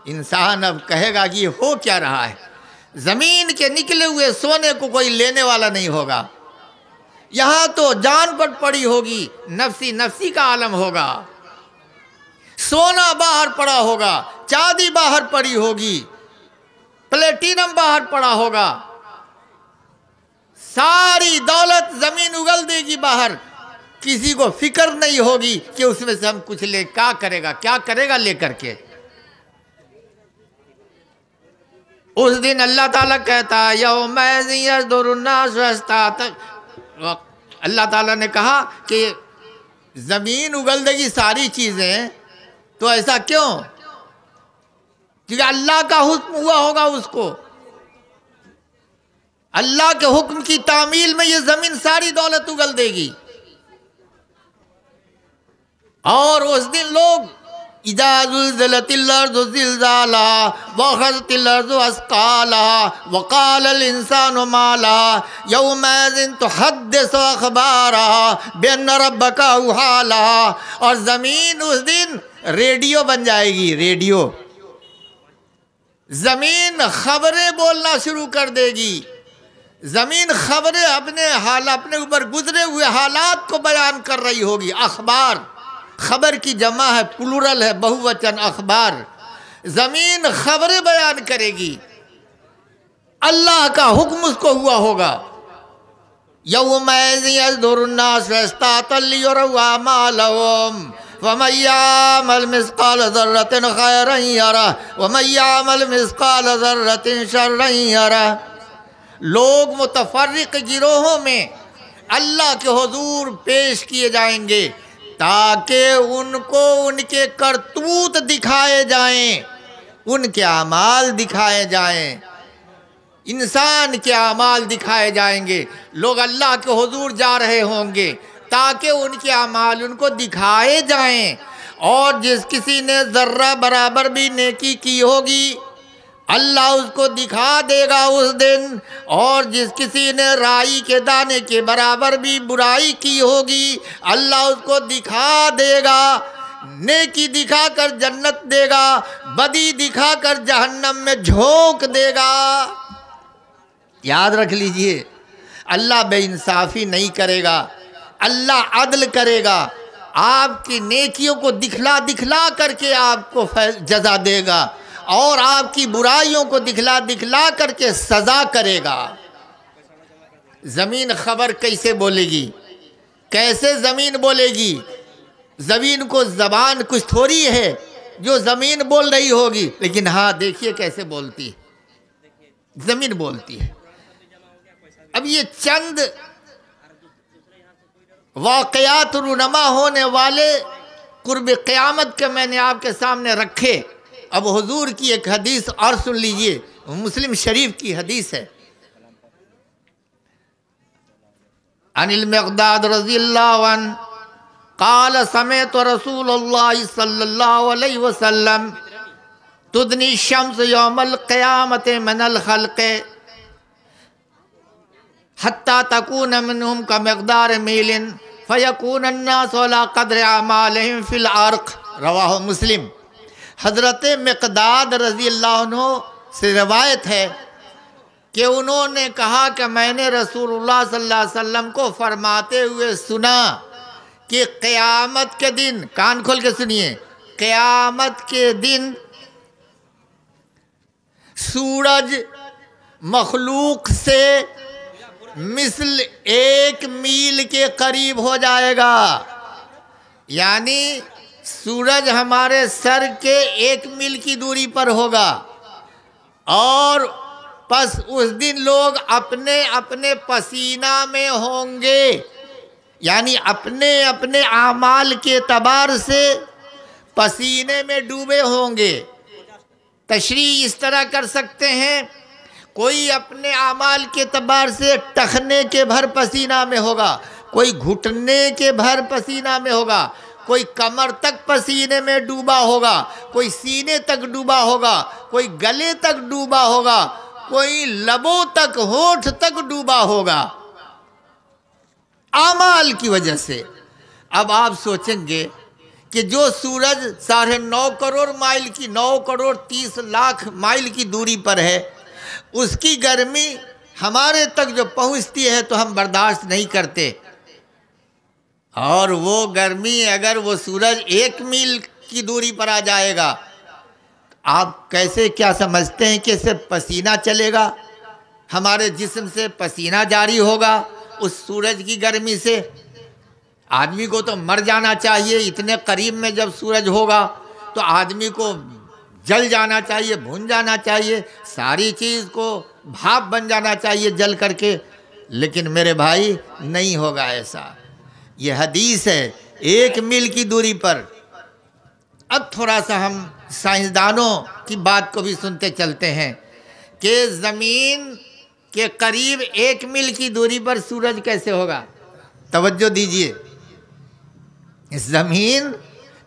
इंसान अब कहेगा कि हो क्या रहा है। जमीन के निकले हुए सोने को कोई लेने वाला नहीं होगा। यहाँ तो जान पर पड़ी होगी, नफसी नफसी का आलम होगा। सोना बाहर पड़ा होगा, चांदी बाहर पड़ी होगी, प्लेटिनम बाहर पड़ा होगा, सारी दौलत जमीन उगल देगी बाहर। किसी को फिक्र नहीं होगी कि उसमें से हम कुछ ले, क्या करेगा, क्या करेगा लेकर के। उस दिन अल्लाह ताला कहता है अल्लाह ताला ने कहा कि ज़मीन उगल देगी सारी चीज़ें, तो ऐसा क्यों? क्योंकि अल्लाह का हुक्म हुआ होगा उसको। अल्लाह के हुक्म की तामील में ये ज़मीन सारी दौलत उगल देगी। और उस दिन लोग इज़ा ज़ुल्ज़िलतिल अर्ज़ु ज़िल्ज़ालहा व अख़रजतिल अर्ज़ु अस्क़ालहा व क़ालल इंसानु मा लहा यौमइज़िन तुहद्दिसु अख़बारहा बिअन्न रब्बका अवहा लहा। और ज़मीन उस दिन रेडियो बन जाएगी, रेडियो। ज़मीन खबरें बोलना शुरू कर देगी। ज़मीन खबरें अपने ऊपर गुजरे हुए हालात को बयान कर रही होगी। अखबार, खबर की जमा है, प्लूरल है, बहुवचन अखबार। ज़मीन खबरें बयान करेगी, अल्लाह का हुक्म उसको हुआ होगा। यौमैज़ यज़्दुरुन्नास फयस्तातल युरवामालहुम वमन यअमल मिस्काल ज़र्रतिन खैरन यरह वमन यअमल मिस्काल ज़र्रतिन शर्रन यरह। लोग मुतफर्रिक गिरोहों में अल्लाह के हुजूर पेश किए जाएंगे ताकि उनको उनके करतूत दिखाए जाएं, उनके अमाल दिखाए जाएं, इंसान के अमाल दिखाए जाएंगे। लोग अल्लाह के हुजूर जा रहे होंगे ताकि उनके अमाल उनको दिखाए जाएं। और जिस किसी ने ज़र्रा बराबर भी नेकी की होगी अल्लाह उसको दिखा देगा उस दिन, और जिस किसी ने राई के दाने के बराबर भी बुराई की होगी अल्लाह उसको दिखा देगा। नेकी दिखाकर जन्नत देगा, बदी दिखाकर जहन्नम में झोंक देगा। याद रख लीजिए, अल्लाह बेइंसाफ़ी नहीं करेगा, अल्लाह अदल करेगा। आपकी नेकियों को दिखला दिखला करके आपको जज़ा देगा और आपकी बुराइयों को दिखला दिखला करके सज़ा करेगा। ज़मीन खबर कैसे बोलेगी? कैसे ज़मीन बोलेगी? ज़मीन को ज़बान कुछ थोड़ी है जो ज़मीन बोल रही होगी, लेकिन हाँ देखिए कैसे बोलती है, ज़मीन बोलती है। अब ये चंद वाक़यात रुनमा होने वाले कुर्ब क़यामत के मैंने आपके सामने रखे। अब हुजूर की एक हदीस और सुन लीजिए, मुस्लिम शरीफ की हदीस है। अनिल मिक़दाद रज़ियल्लाहु अन्हु क़ाल समिअतु रसूलुल्लाह सल्लल्लाहु अलैहि वसल्लम तुदनी शम्स यौमल क़यामति मिनल ख़ल्क़ि हत्ता तकून मिनहुम का मिक़दार मीलिन फ़यकून अन्नासु अला क़द्रि अमालिहिम फ़िल अर्क़। रवाहु मुस्लिम। हज़रत मिक़दाद रज़ी अल्लाह अन्हु से रवायत है कि उन्होंने कहा कि मैंने रसूलुल्लाह सल्लल्लाहु अलैहि वसल्लम को फरमाते हुए सुना कि क़यामत के दिन, कान खोल के सुनिए, क़यामत के दिन सूरज मखलूक से मिसल 1 मील के करीब हो जाएगा। यानी सूरज हमारे सर के 1 मील की दूरी पर होगा, और बस उस दिन लोग अपने अपने पसीना में होंगे, यानी अपने अपने आमाल के एतबार से पसीने में डूबे होंगे। तशरीह इस तरह कर सकते हैं, कोई अपने आमाल के एतबार से टखने के भर पसीना में होगा, कोई घुटने के भर पसीना में होगा, कोई कमर तक पसीने में डूबा होगा, कोई सीने तक डूबा होगा, कोई गले तक डूबा होगा, कोई लबों तक, होठ तक डूबा होगा आमाल की वजह से। अब आप सोचेंगे कि जो सूरज 9.5 करोड़ माइल की 9 करोड़ 30 लाख माइल की दूरी पर है, उसकी गर्मी हमारे तक जो पहुंचती है तो हम बर्दाश्त नहीं करते, और वो गर्मी अगर वो सूरज 1 मील की दूरी पर आ जाएगा, आप कैसे क्या समझते हैं कि सिर्फ पसीना चलेगा, हमारे जिस्म से पसीना जारी होगा उस सूरज की गर्मी से? आदमी को तो मर जाना चाहिए, इतने करीब में जब सूरज होगा तो आदमी को जल जाना चाहिए, भुन जाना चाहिए, सारी चीज़ को भाप बन जाना चाहिए जल करके। लेकिन मेरे भाई नहीं होगा ऐसा। ये हदीस है 1 मील की दूरी पर। अब थोड़ा सा हम साइंसदानों की बात को भी सुनते चलते हैं कि ज़मीन के करीब 1 मील की दूरी पर सूरज कैसे होगा। तवज्जो दीजिए, ज़मीन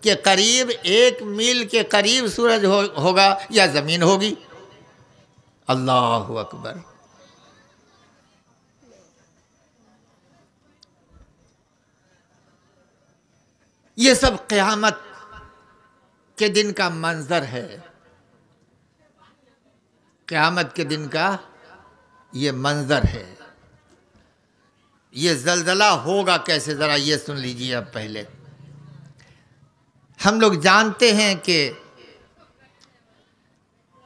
के करीब 1 मील के करीब सूरज होगा या ज़मीन होगी। अल्लाहु अकबर। ये सब क़यामत के दिन का मंजर है, क़यामत के दिन का ये मंजर है। ये ज़लज़ला होगा कैसे, ज़रा ये सुन लीजिए। अब पहले हम लोग जानते हैं कि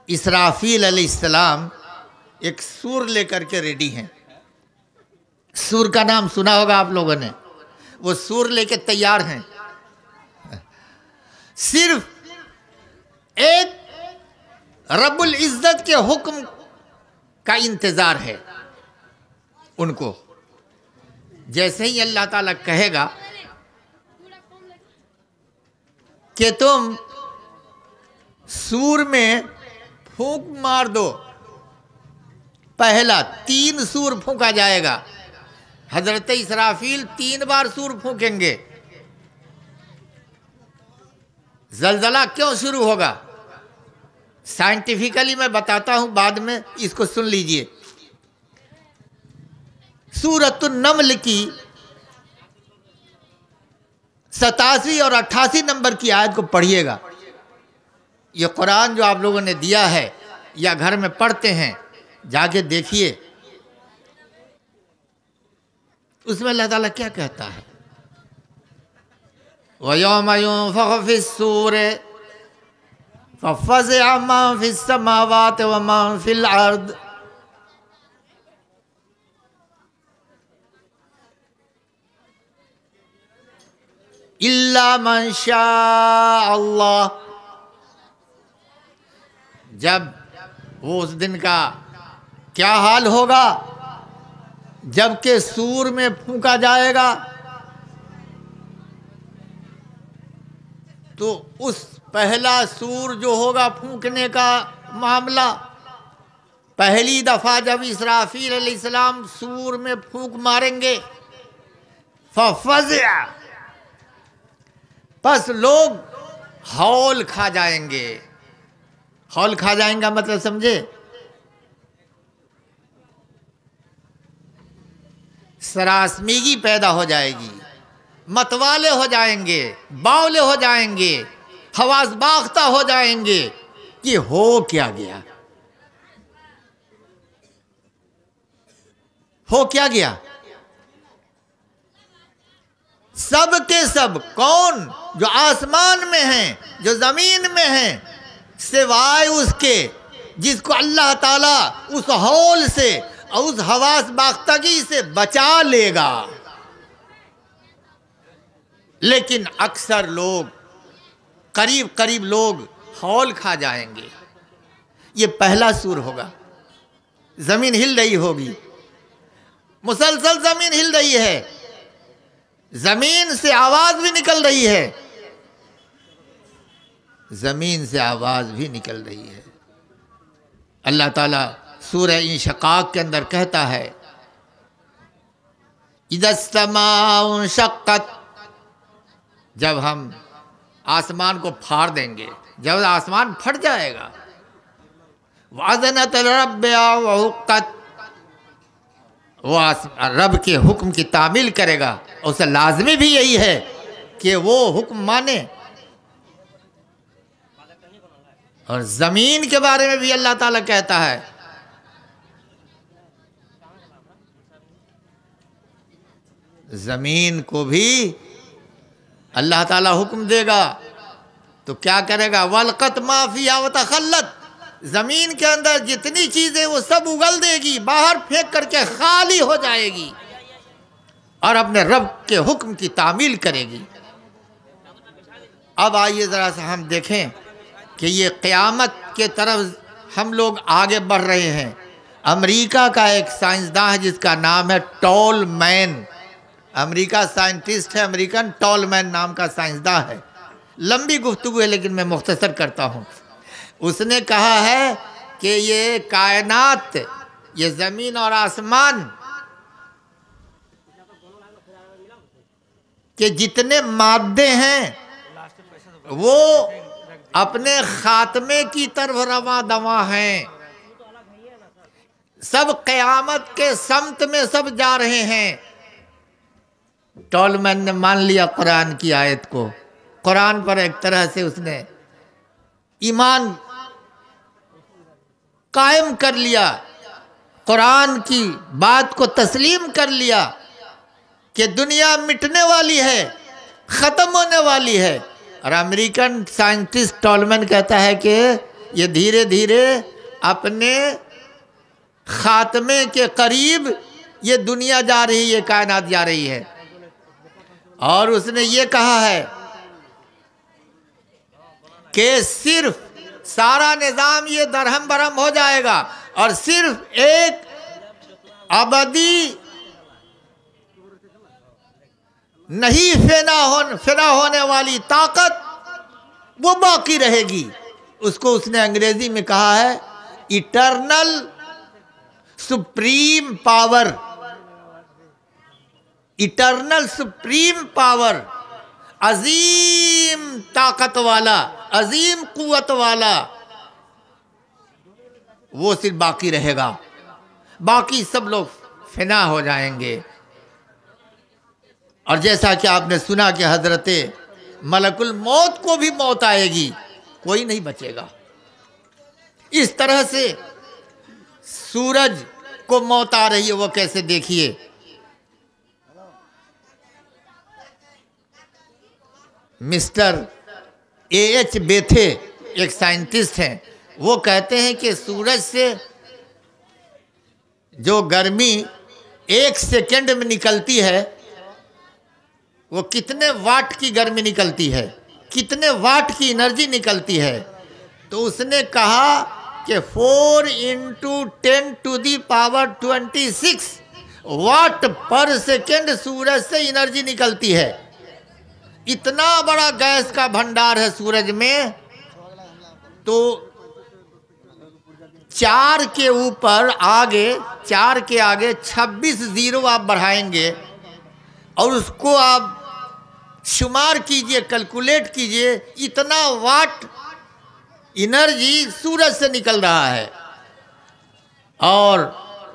इसराफील अलैहिस्सलाम एक सूर लेकर के रेडी हैं। सूर का नाम सुना होगा आप लोगों ने। वो सूर लेके तैयार हैं। सिर्फ एक रब्बुल इज्जत के हुक्म का इंतजार है उनको। जैसे ही अल्लाह ताला कहेगा कि तुम सूर में फूंक मार दो, पहला 3 सूर फूंका जाएगा। हजरत इसराफील 3 बार सूर फूंकेंगे। जलजला क्यों शुरू होगा साइंटिफिकली मैं बताता हूं बाद में, इसको सुन लीजिए। सूरतुन नमल की 87 और 88 नंबर की आयत को पढ़िएगा। ये कुरान जो आप लोगों ने दिया है या घर में पढ़ते हैं, जाके देखिए उसमें अल्लाह ताला क्या कहता है। वयौम युनफ़ख़ु फ़िस्सूर फ़फ़ज़िअ मन फ़िस्समावाति व मन फ़िल अर्द इल्ला मन शाअ अल्लाह। जब वो उस दिन का क्या हाल होगा जबकि सूर में फूंका जाएगा, तो उस पहला सूर जो होगा फूंकने का मामला, पहली दफा जब इसराफील अलैहिस्सलाम सूर में फूंक मारेंगे, फ़फ़ज़िअ, बस लोग हौल खा जाएंगे। हौल खा जाएंगे मतलब समझे, सरासमीगी पैदा हो जाएगी, मतवाले हो जाएंगे, बावले हो जाएंगे, हवास बाख्ता हो जाएंगे कि हो क्या गया, हो क्या गया। सब के सब कौन, जो आसमान में हैं, जो जमीन में हैं, सिवाय उसके जिसको अल्लाह ताला उस हौल से और उस हवास बाख्तगी से बचा लेगा। लेकिन अक्सर लोग, करीब करीब लोग हौल खा जाएंगे। ये पहला सूर होगा। जमीन हिल रही होगी, मुसलसल जमीन हिल रही है, जमीन से आवाज भी निकल रही है, जमीन से आवाज भी निकल रही है। अल्लाह ताला सूरह इंशिकाक के अंदर कहता है, इदस्समाउ शक्कत, जब हम आसमान को फाड़ देंगे, जब आसमान फट जाएगा, वाज़नत रब्बिहा व हुक्कत, वो रब के हुक्म की तामील करेगा। उसे लाजमी भी यही है कि वो हुक्म माने। और जमीन के बारे में भी अल्लाह ताला कहता है, जमीन को भी अल्लाह ताला हुक्म देगा तो क्या करेगा, वलकत माफिया व तखल्लत, जमीन के अंदर जितनी चीजें वो सब उगल देगी, बाहर फेंक करके खाली हो जाएगी और अपने रब के हुक्म की तामील करेगी। अब आइए जरा सा हम देखें कि ये क़यामत के तरफ हम लोग आगे बढ़ रहे हैं। अमेरिका का एक साइंसदान है जिसका नाम है टॉलमैन, अमेरिका साइंटिस्ट है, अमेरिकन टॉलमैन नाम का साइंसदान है। लंबी गुफ्तगू है लेकिन मैं मुख्तसर करता हूँ। उसने कहा है कि ये कायनात, ये ज़मीन और आसमान के जितने मादे हैं वो अपने खात्मे की तरफ रवा दवा हैं, सब क़यामत के समत में सब जा रहे हैं। टॉलमैन ने मान लिया कुरान की आयत को, कुरान पर एक तरह से उसने ईमान कायम कर लिया, कुरान की बात को तस्लीम कर लिया कि दुनिया मिटने वाली है, ख़त्म होने वाली है। और अमेरिकन साइंटिस्ट टॉलमैन कहता है कि ये धीरे धीरे अपने खात्मे के करीब ये दुनिया जा रही है, कायनात जा रही है। और उसने ये कहा है कि सिर्फ सारा निज़ाम ये दरहम बरहम हो जाएगा और सिर्फ एक अबदी नहीं फिना होने वाली ताकत वो बाकी रहेगी। उसको उसने अंग्रेजी में कहा है eternal supreme power, eternal supreme power, अजीम ताकत वाला, अजीम कुव्वत वाला, वो सिर्फ बाकी रहेगा, बाकी सब लोग फिना हो जाएंगे। और जैसा कि आपने सुना कि हजरत मलकुल मौत को भी मौत आएगी, कोई नहीं बचेगा। इस तरह से सूरज को मौत आ रही है, वो कैसे देखिए। Mister A.H. बेथे एक साइंटिस्ट हैं, वो कहते हैं कि सूरज से जो गर्मी 1 सेकंड में निकलती है, वो कितने वाट की गर्मी निकलती है, कितने वाट की एनर्जी निकलती है। तो उसने कहा कि 4 × 10⁻26 वाट पर सेकेंड सूरज से एनर्जी निकलती है। इतना बड़ा गैस का भंडार है सूरज में। तो 4 के ऊपर आगे, 4 के आगे 26 जीरो आप बढ़ाएंगे और उसको आप शुमार कीजिए, कैलकुलेट कीजिए, इतना वाट एनर्जी सूरज से निकल रहा है। और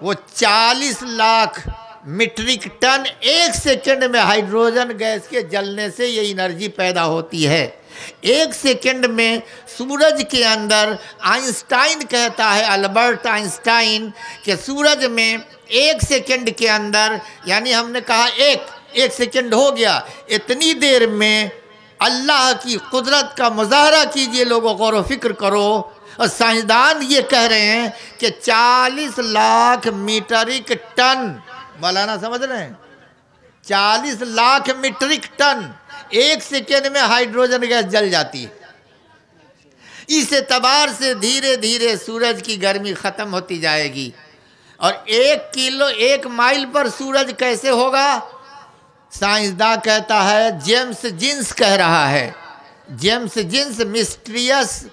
वो 40 लाख मीट्रिक टन 1 सेकंड में हाइड्रोजन गैस के जलने से ये एनर्जी पैदा होती है। 1 सेकंड में सूरज के अंदर, आइंस्टाइन कहता है, अल्बर्ट आइंस्टाइन, कि सूरज में 1 सेकंड के अंदर, यानी हमने कहा एक सेकंड हो गया, इतनी देर में अल्लाह की कुदरत का मुजाहरा कीजिए, लोगों गौर व फिक्र करो। और साइंसदान ये कह रहे हैं कि 40 लाख मीट्रिक टन, मौलाना समझ रहे हैं, 40 लाख मीट्रिक टन 1 सेकेंड में हाइड्रोजन गैस जल जाती है। इस एतबार से धीरे धीरे सूरज की गर्मी ख़त्म होती जाएगी। और 1 माइल पर सूरज कैसे होगा, साइंसदान कहता है, जेम्स जिन्स कह रहा है, जेम्स जिन्स मिस्टीरियस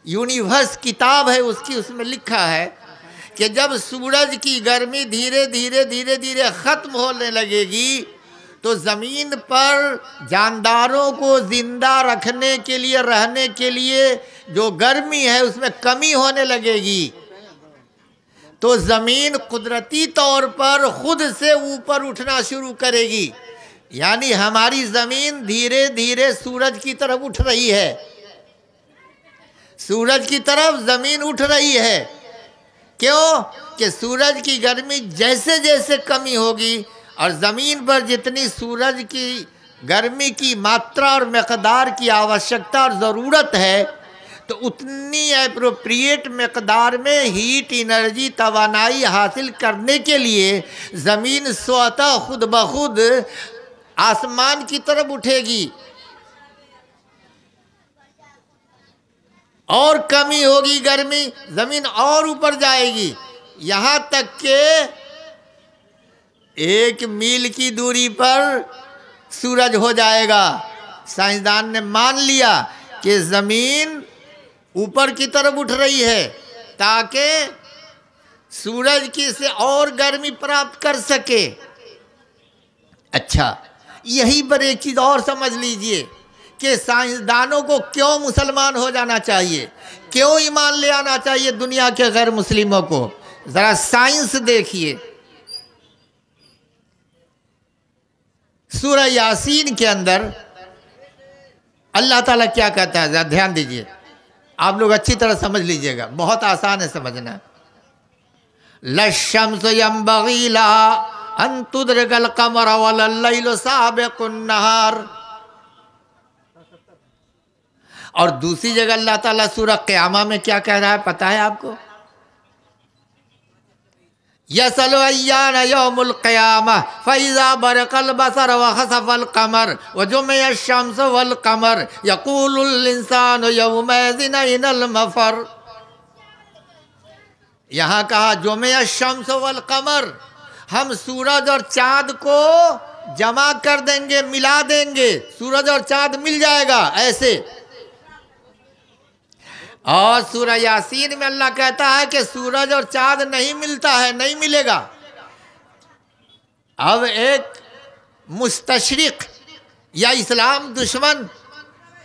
यूनिवर्स किताब है उसकी, उसमें लिखा है कि जब सूरज की गर्मी धीरे धीरे ख़त्म होने लगेगी तो ज़मीन पर जानदारों को ज़िंदा रखने के लिए, रहने के लिए जो गर्मी है उसमें कमी होने लगेगी। तो ज़मीन कुदरती तौर पर खुद से ऊपर उठना शुरू करेगी। यानी हमारी ज़मीन धीरे धीरे सूरज की तरफ उठ रही है, सूरज की तरफ ज़मीन उठ रही है। क्यों? कि सूरज की गर्मी जैसे जैसे कमी होगी और ज़मीन पर जितनी सूरज की गर्मी की मात्रा और मकदार की आवश्यकता और ज़रूरत है, तो उतनी एप्रोप्रिएट मकदार में हीट एनर्जी, तवानाई हासिल करने के लिए ज़मीन स्वतः खुद ब खुद आसमान की तरफ उठेगी। और कमी होगी गर्मी, ज़मीन और ऊपर जाएगी, यहाँ तक के 1 मील की दूरी पर सूरज हो जाएगा। साइंसदान ने मान लिया कि ज़मीन ऊपर की तरफ उठ रही है ताकि सूरज की से और गर्मी प्राप्त कर सके। अच्छा, यही पर एक चीज़ और समझ लीजिए कि साइंसदानों को क्यों मुसलमान हो जाना चाहिए, क्यों ईमान ले आना चाहिए दुनिया के गैर मुस्लिमों को। ज़रा साइंस देखिए। सूरह यासीन के अंदर अल्लाह ताला क्या कहता है, ज़रा ध्यान दीजिए, आप लोग अच्छी तरह समझ लीजिएगा, बहुत आसान है समझना। लश्शम्सु यंबगी लहा अन तुद्रिकल क़मर वलल लैलु साबिक़ुन नहार। और दूसरी जगह अल्लाह ताला सूरह क़यामा में क्या कह रहा है पता है आपको? यसअलु अय्यान यौमुल क़यामा फ़इज़ा बरक़ल बसर व ख़सफ़ल क़मर व जुमिअ शम्सु वल क़मर यक़ूलुल इंसानु यौमइज़िन अयनल मफ़र। यहाँ कहा जुमिअ शम्सु वल क़मर, हम सूरज और चाँद को जमा कर देंगे, मिला देंगे, सूरज और चाँद मिल जाएगा ऐसे। और सूरह यासीन में अल्लाह कहता है कि सूरज और चाँद नहीं मिलता है, नहीं मिलेगा। अब एक मुस्तशरिक या इस्लाम दुश्मन,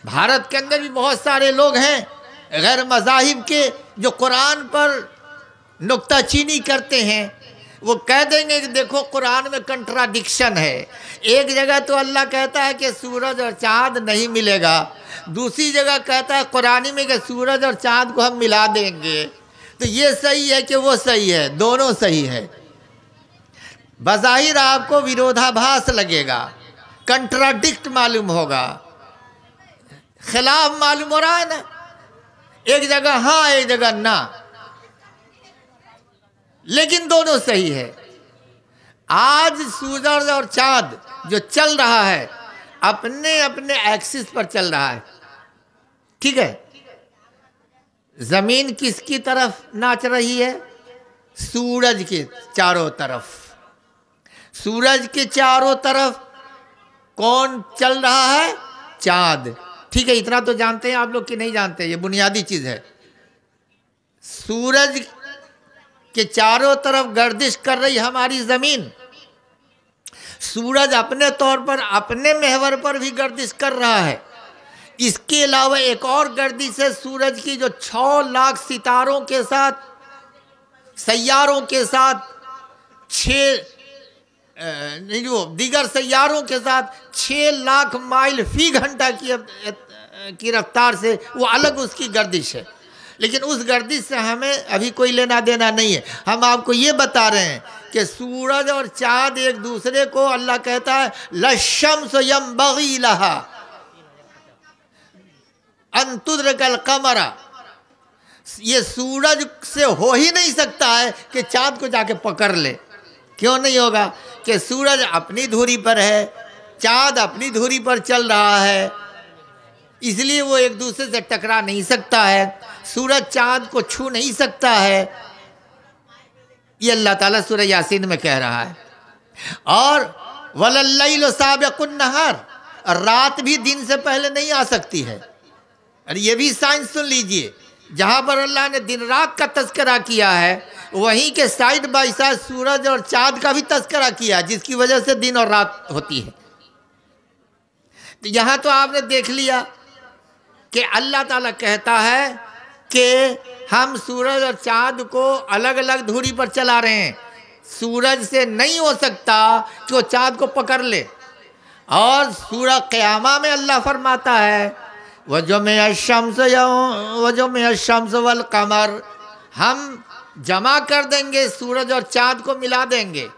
भारत के अंदर भी बहुत सारे लोग हैं गैर मज़ाहिब के, जो कुरान पर नुक्ताचीनी करते हैं। वो कह देंगे कि देखो कुरान में कंट्राडिक्शन है, एक जगह तो अल्लाह कहता है कि सूरज और चाँद नहीं मिलेगा, दूसरी जगह कहता है कुरानी में कि सूरज और चाँद को हम मिला देंगे। तो ये सही है कि वो सही है? दोनों सही है। बज़ाहिर आपको विरोधाभास लगेगा, कंट्राडिक्ट मालूम होगा, खिलाफ मालूम हो रहा है ना, एक जगह हाँ एक जगह ना, लेकिन दोनों सही है। आज सूरज और चाँद जो चल रहा है अपने अपने एक्सिस पर चल रहा है, ठीक है। जमीन किसकी तरफ नाच रही है? सूरज के चारों तरफ। सूरज के चारों तरफ कौन चल रहा है? चाँद। ठीक है, इतना तो जानते हैं आप लोग कि नहीं जानते? ये बुनियादी चीज़ है। सूरज के चारों तरफ गर्दिश कर रही हमारी ज़मीन, सूरज अपने तौर पर अपने महवर पर भी गर्दिश कर रहा है। इसके अलावा एक और गर्दिश है सूरज की, जो 6 लाख सितारों के साथ, सैयारों के साथ, 6 जो दीगर सैयारों के साथ 6 लाख माइल फी घंटा की रफ्तार से वो अलग उसकी गर्दिश है। लेकिन उस गर्दिश से हमें अभी कोई लेना देना नहीं है। हम आपको ये बता रहे हैं कि सूरज और चाँद एक दूसरे को, अल्लाह कहता है लशम्स यंबगी लहा अन तुदरिकल कमरा, ये सूरज से हो ही नहीं सकता है कि चाँद को जाके पकड़ ले। क्यों नहीं होगा? कि सूरज अपनी धुरी पर है, चाँद अपनी धुरी पर चल रहा है, इसलिए वो एक दूसरे से टकरा नहीं सकता है, सूरज चाँद को छू नहीं सकता है। ये अल्लाह ताला सूरह यासीन में कह रहा है। और वलल्लैलु साबिकुन नहार, रात भी दिन से पहले नहीं आ सकती है। अरे ये भी साइंस सुन लीजिए, जहाँ पर अल्लाह ने दिन रात का तस्करा किया है, वहीं के साइड बाई साइड सूरज और चाँद का भी तस्करा किया, जिसकी वजह से दिन और रात होती है। तो यहाँ तो आपने देख लिया कि अल्लाह ताला कहता है कि हम सूरज और चाँद को अलग अलग धुरी पर चला रहे हैं। सूरज से नहीं हो सकता कि वो चाँद को पकड़ ले। और सूरह क़यामा में अल्लाह फरमाता है वजुमिअ शम्स वल क़मर, हम जमा कर देंगे, सूरज और चाँद को मिला देंगे।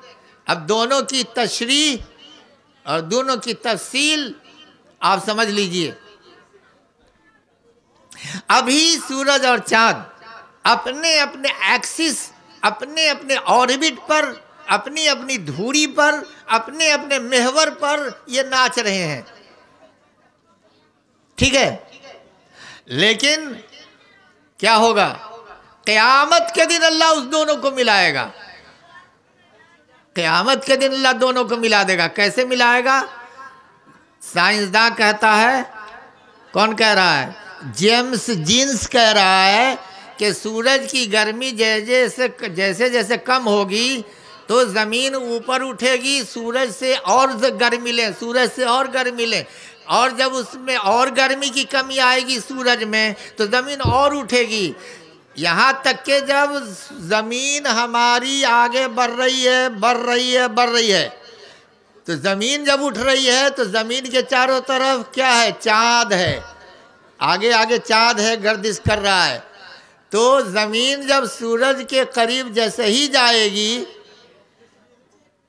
अब दोनों की तशरीह और दोनों की तफसील आप समझ लीजिए। अभी सूरज और चाँद अपने अपने एक्सिस, अपने अपने ऑर्बिट पर, अपनी अपनी धुरी पर, अपने अपने महवर पर ये नाच रहे हैं, ठीक है। लेकिन क्या होगा? क़यामत के दिन अल्लाह उस दोनों को मिलाएगा। क़यामत के दिन अल्लाह दोनों को मिला देगा। कैसे मिलाएगा? साइंसदान कहता है, कौन कह रहा है? जेम्स जीन्स कह रहा है कि सूरज की गर्मी जैसे जैसे कम होगी तो ज़मीन ऊपर उठेगी, सूरज से और गर्मी लें, सूरज से और गर्मी लें, और जब उसमें और गर्मी की कमी आएगी सूरज में तो ज़मीन और उठेगी। यहाँ तक कि जब ज़मीन हमारी आगे बढ़ रही है, तो ज़मीन जब उठ रही है तो ज़मीन के चारों तरफ क्या है? चाँद है, आगे आगे चाँद है, गर्दिश कर रहा है। तो ज़मीन जब सूरज के करीब जैसे ही जाएगी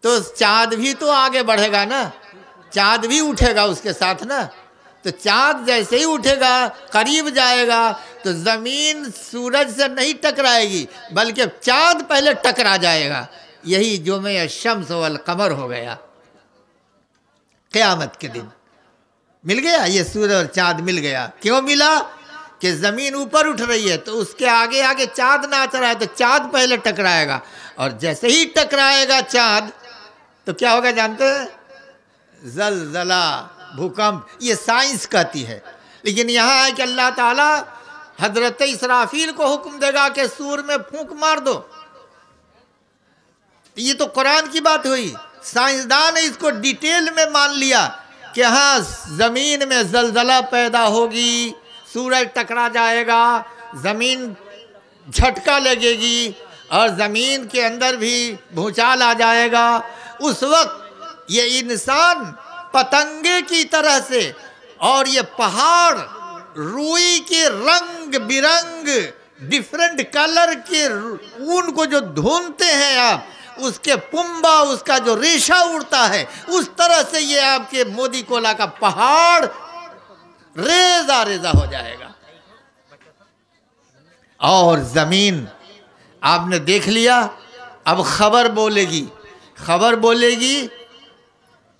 तो चाँद भी तो आगे बढ़ेगा ना, चाँद भी उठेगा उसके साथ ना। तो चांद जैसे ही उठेगा, करीब जाएगा, तो जमीन सूरज से नहीं टकराएगी, बल्कि चांद पहले टकरा जाएगा। यही जो में शम्स वल कमर हो गया। क़यामत के दिन मिल गया, ये सूरज और चांद मिल गया। क्यों मिला? कि जमीन ऊपर उठ रही है, तो उसके आगे आगे चांद नाच रहा है, तो चांद पहले टकराएगा, और जैसे ही टकराएगा चांद, तो क्या होगा जानते हैं? जलजला, भूकंप। ये साइंस कहती है। लेकिन यहाँ है कि अल्लाह ताला हजरत इसराफील को हुक्म देगा कि सूर में फूंक मार दो। ये तो कुरान की बात हुई। साइंसदान ने इसको डिटेल में मान लिया कि हाँ, जमीन में जलजला पैदा होगी, सूरज टकरा जाएगा, जमीन झटका लगेगी, और जमीन के अंदर भी भूचाल आ जाएगा। उस वक्त ये इंसान पतंगे की तरह से, और ये पहाड़ रुई के रंग बिरंग डिफरेंट कलर के ऊन को जो ढूंढते हैं आप, उसके पुंबा, उसका जो रेशा उड़ता है, उस तरह से ये आपके मोदी कोला का पहाड़ रेजा रेजा हो जाएगा। और जमीन आपने देख लिया। अब खबर बोलेगी, खबर बोलेगी,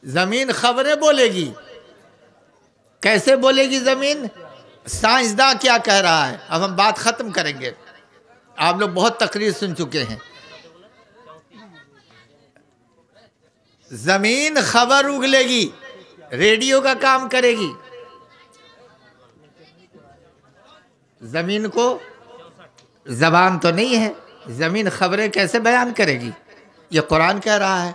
जमीन खबरें बोलेगी। कैसे बोलेगी जमीन? साइंसदान क्या कह रहा है, अब हम बात खत्म करेंगे। आप लोग बहुत तकरीर सुन चुके हैं। जमीन खबर उगलेगी, रेडियो का काम करेगी। जमीन को जबान तो नहीं है, जमीन खबरें कैसे बयान करेगी? ये कुरान कह रहा है।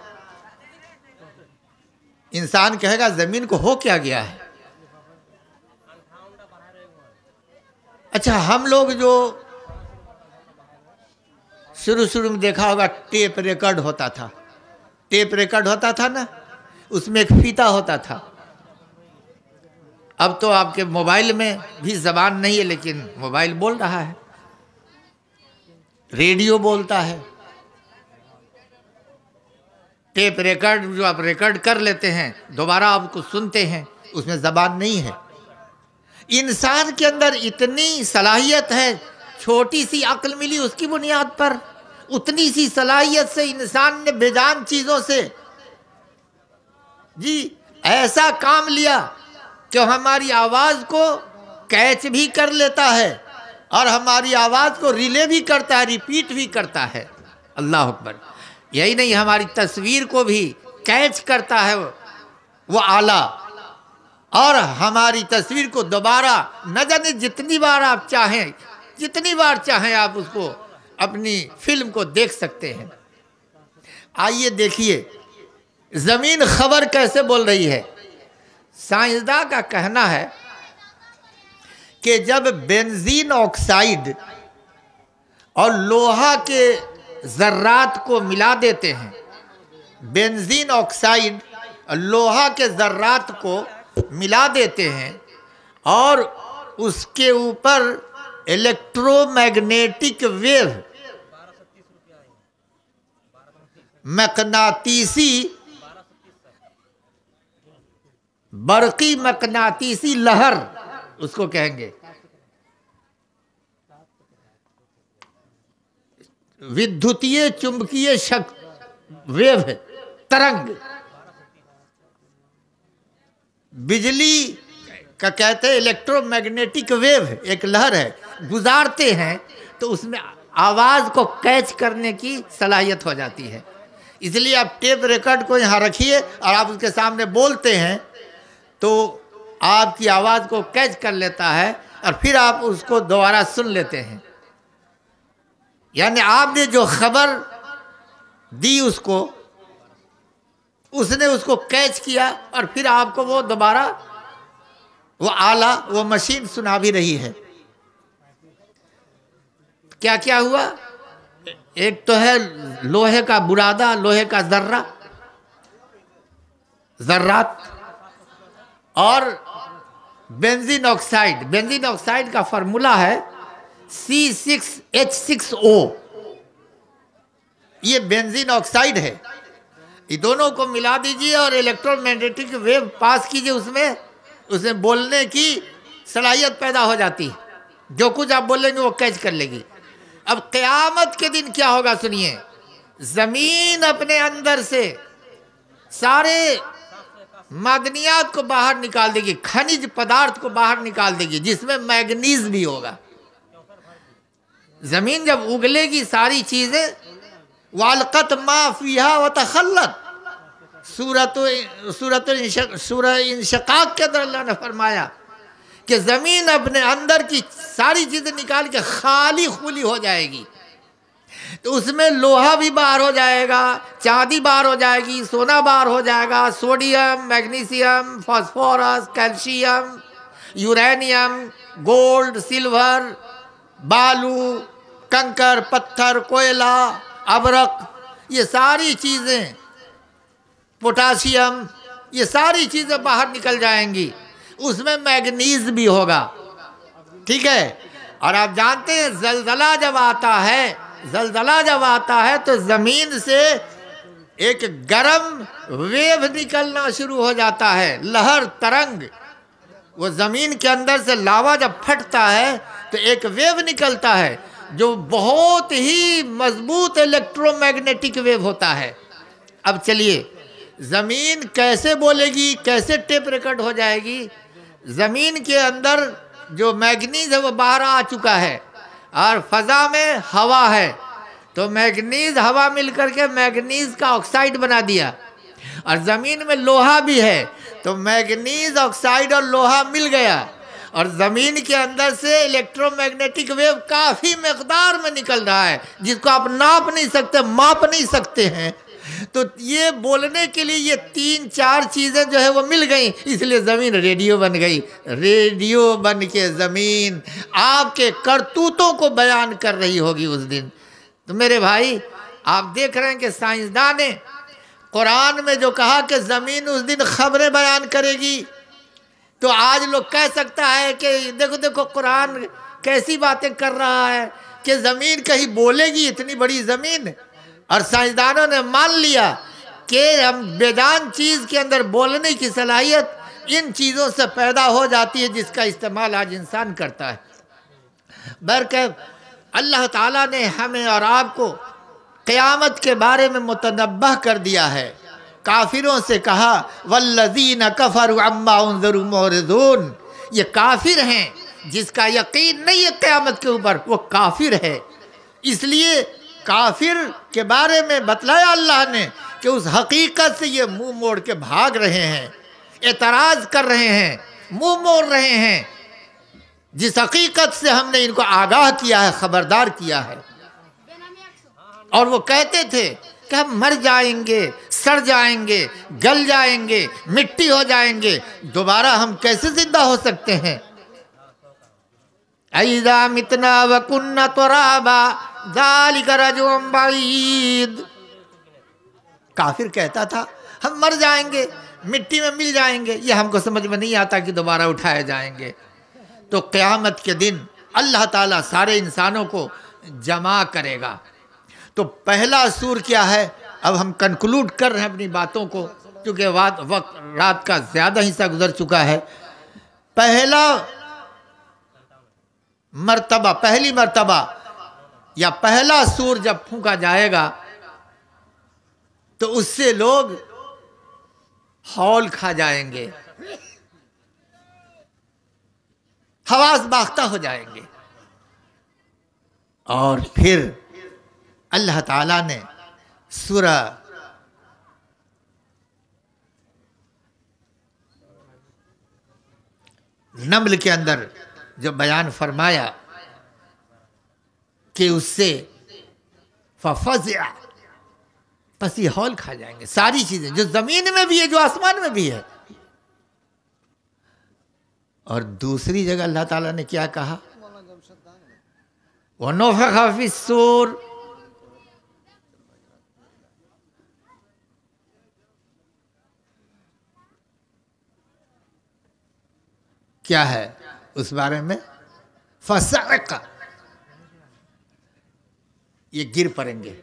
इंसान कहेगा जमीन को हो क्या गया है? अच्छा, हम लोग जो शुरू शुरू में देखा होगा, टेप रिकॉर्ड होता था, टेप रिकॉर्ड होता था ना, उसमें एक फीता होता था। अब तो आपके मोबाइल में भी जबान नहीं है, लेकिन मोबाइल बोल रहा है, रेडियो बोलता है। टेप रिकॉर्ड जो आप रिकॉर्ड कर लेते हैं, दोबारा आपको सुनते हैं, उसमें जबान नहीं है। इंसान के अंदर इतनी सलाहियत है, छोटी सी अक्ल मिली उसकी बुनियाद पर, उतनी सी सलाहियत से इंसान ने बेजान चीज़ों से जी ऐसा काम लिया कि हमारी आवाज़ को कैच भी कर लेता है, और हमारी आवाज़ को रिले भी करता है, रिपीट भी करता है। अल्लाह अकबर। यही नहीं, हमारी तस्वीर को भी कैच करता है वो आला, और हमारी तस्वीर को दोबारा न जाने जितनी बार आप चाहें, जितनी बार चाहें आप उसको अपनी फिल्म को देख सकते हैं। आइए देखिए ज़मीन खबर कैसे बोल रही है। साइंसदान का कहना है कि जब बेंजीन ऑक्साइड और लोहा के ज़र्रात को मिला देते हैं, बेंजीन ऑक्साइड और लोहा के ज़र्रात को मिला देते हैं, और उसके ऊपर इलेक्ट्रोमैग्नेटिक वेव, मकनातीसी, बरकी मकनातीसी लहर उसको कहेंगे, विद्युतीय चुंबकीय शक्ति वेव, तरंग, बिजली का कहते हैं इलेक्ट्रोमैग्नेटिक वेव, एक लहर है, गुजारते हैं तो उसमें आवाज़ को कैच करने की सलाहियत हो जाती है। इसलिए आप टेप रिकॉर्ड को यहाँ रखिए और आप उसके सामने बोलते हैं तो आपकी आवाज़ को कैच कर लेता है, और फिर आप उसको दोबारा सुन लेते हैं। यानी आपने जो खबर दी उसको, उसने उसको कैच किया, और फिर आपको वो दोबारा वो आला, वो मशीन सुना भी रही है। क्या क्या हुआ? एक तो है लोहे का बुरादा, लोहे का जर्रा, जर्रात, और बेंजीन ऑक्साइड। बेंजीन ऑक्साइड का फार्मूला है C6H6O। ये बेंजीन ऑक्साइड है। ये दोनों को मिला दीजिए और इलेक्ट्रोमैग्नेटिक वेव पास कीजिए उसमें, उसमें बोलने की सलाहियत पैदा हो जाती है, जो कुछ आप बोलेंगे वो कैच कर लेगी। अब क़यामत के दिन क्या होगा सुनिए, ज़मीन अपने अंदर से सारे मादनियात को बाहर निकाल देगी, खनिज पदार्थ को बाहर निकाल देगी, जिसमें मैग्नीज भी होगा। ज़मीन जब उगलेगी सारी चीज़ें, वालकत मा फीहा व तखल्लत, सूरह इंशिकाक के अंदर अल्लाह ने फरमाया कि ज़मीन अपने अंदर की सारी चीज़ें निकाल के खाली खुली हो जाएगी। तो उसमें लोहा भी बाहर हो जाएगा, चांदी बाहर हो जाएगी, सोना बाहर हो जाएगा, sodium, magnesium, phosphorus, calcium, uranium, gold, silver, बालू, कंकर, पत्थर, कोयला, अबरक, ये सारी चीज़ें, पोटासियम, ये सारी चीज़ें बाहर निकल जाएंगी। उसमें मैग्नीज भी होगा, ठीक है। और आप जानते हैं ज़लज़ला जब आता है तो ज़मीन से एक गर्म वेव निकलना शुरू हो जाता है, लहर, तरंग। वो ज़मीन के अंदर से लावा जब फटता है तो एक वेव निकलता है जो बहुत ही मजबूत इलेक्ट्रोमैग्नेटिक वेव होता है। अब चलिए, ज़मीन कैसे बोलेगी, कैसे टेप रिकॉर्ड हो जाएगी? ज़मीन के अंदर जो मैग्नीज है वो बाहर आ चुका है और फ़ज़ा में हवा है, तो मैग्नीज हवा मिलकर के मैग्नीज का ऑक्साइड बना दिया। और ज़मीन में लोहा भी है, तो मैग्नीज ऑक्साइड और लोहा मिल गया, और ज़मीन के अंदर से इलेक्ट्रोमैग्नेटिक वेव काफ़ी मकदार में निकल रहा है, जिसको आप नाप नहीं सकते, माप नहीं सकते हैं। तो ये बोलने के लिए ये 3-4 चीज़ें जो है वो मिल गई, इसलिए ज़मीन रेडियो बन गई। रेडियो बन के ज़मीन आपके करतूतों को बयान कर रही होगी उस दिन। तो मेरे भाई, आप देख रहे हैं कि साइंसदान ने कुरान में जो कहा कि ज़मीन उस दिन खबरें बयान करेगी, तो आज लोग कह सकता है कि देखो देखो कुरान कैसी बातें कर रहा है कि ज़मीन कहीं बोलेगी, इतनी बड़ी ज़मीन। और साइंसदानों ने मान लिया कि हम बेजान चीज़ के अंदर बोलने की सलाहियत इन चीज़ों से पैदा हो जाती है जिसका इस्तेमाल आज इंसान करता है। बहरकैफ अल्लाह ताला ने हमें और आपको क़यामत के बारे में मुतनब्बह कर दिया है। काफिरों से कहा वल्लज़ीन कफ़रू अम्मा उन्ज़रू मुअरिज़ून, ये काफिर हैं जिसका यकीन नहीं है क़यामत के ऊपर, वो काफिर है। इसलिए काफिर के बारे में बतलाया अल्लाह ने कि उस हकीकत से ये मुंह मोड़ के भाग रहे हैं, एतराज़ कर रहे हैं, मुंह मोड़ रहे हैं, जिस हकीकत से हमने इनको आगाह किया है, खबरदार किया है। और वो कहते थे कि हम मर जाएंगे, सड़ जाएंगे, गल जाएंगे, मिट्टी हो जाएंगे, दोबारा हम कैसे जिंदा हो सकते हैं? ऐज़ा मितना व कुन्ना तुराबा ज़ालिका रज्उम बईद। काफिर कहता था हम मर जाएंगे, मिट्टी में मिल जाएंगे, ये हमको समझ में नहीं आता कि दोबारा उठाए जाएंगे। तो क़यामत के दिन अल्लाह ताला सारे इंसानों को जमा करेगा। तो पहला सूर क्या है? अब हम कंक्लूड कर रहे हैं अपनी बातों को, क्योंकि वक्त रात का ज़्यादा हिस्सा गुजर चुका है। पहली मर्तबा या पहला सूर जब फूंका जाएगा तो उससे लोग हौल खा जाएंगे, हवास बाख्ता हो जाएंगे। और फिर अल्लाह ताला ने सूरह नम्ल के अंदर जो बयान फरमाया कि उससे फफ़ज़िअ, बस ये हौल खा जाएंगे सारी चीज़ें, जो ज़मीन में भी है, जो आसमान में भी है। और दूसरी जगह अल्लाह ताला ने क्या कहा? वनुफ़िख़ फ़िस्सूर, क्या है उस बारे में? फ़सअक़, ये गिर पड़ेंगे,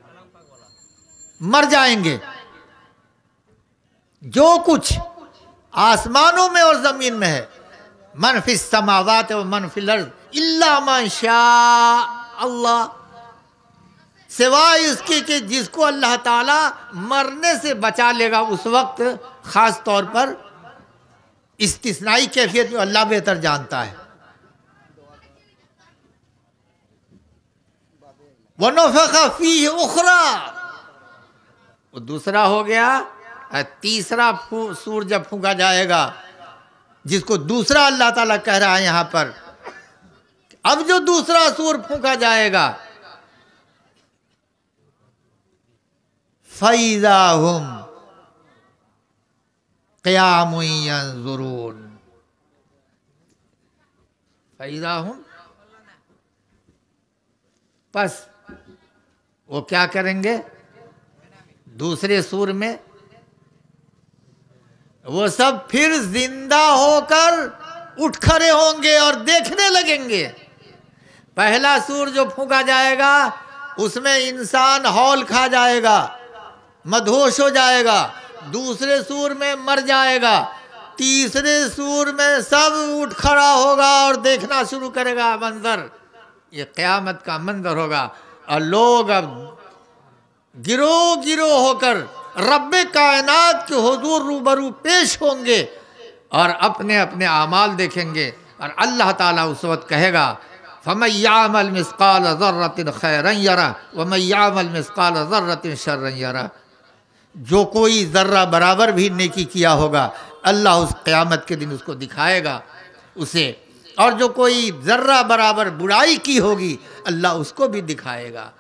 मर जाएंगे। जो कुछ आसमानों में और ज़मीन में है मन फिस समावात व मन फिल अर्ज़ इल्ला मा शा अल्लाह, सिवाय इसके कि जिसको अल्लाह ताला मरने से बचा लेगा उस वक्त, ख़ास तौर पर इस्तिस्नाई कैफियत में अल्लाह बेहतर जानता है। वनफ़ख़ फ़ीह उख़रा, वो दूसरा हो गया। तीसरा सूर जब फूंका जाएगा, जिसको दूसरा अल्लाह ताला कह रहा है यहाँ पर, अब जो दूसरा सूर फूंका जाएगा, फ़इज़ा हुम क़ियामुन यंज़ुरून, फ़इज़ा हुम, बस वो क्या करेंगे दूसरे सूर में, वो सब फिर जिंदा होकर उठ खड़े होंगे और देखने लगेंगे। पहला सूर जो फूंका जाएगा उसमें इंसान हौल खा जाएगा, मदहोश हो जाएगा, दूसरे सूर में मर जाएगा, तीसरे सूर में सब उठ खड़ा होगा और देखना शुरू करेगा मंजर। ये क़यामत का मंजर होगा और लोग अब गिरो गिरो होकर रब्बे कायनात के हुजूर रूबरू पेश होंगे और अपने अपने आमाल देखेंगे। और अल्लाह ताला उस वक्त कहेगा फमन यअमल मिस्काल ज़र्रतिन खैरन यरा वमन यअमल मिस्काल ज़र्रतिन शर्रन यरा, जो कोई ज़र्रा बराबर भी नेकी किया होगा अल्लाह उस क़यामत के दिन उसको दिखाएगा उसे, और जो कोई ज़र्रा बराबर बुराई की होगी अल्लाह उसको भी दिखाएगा।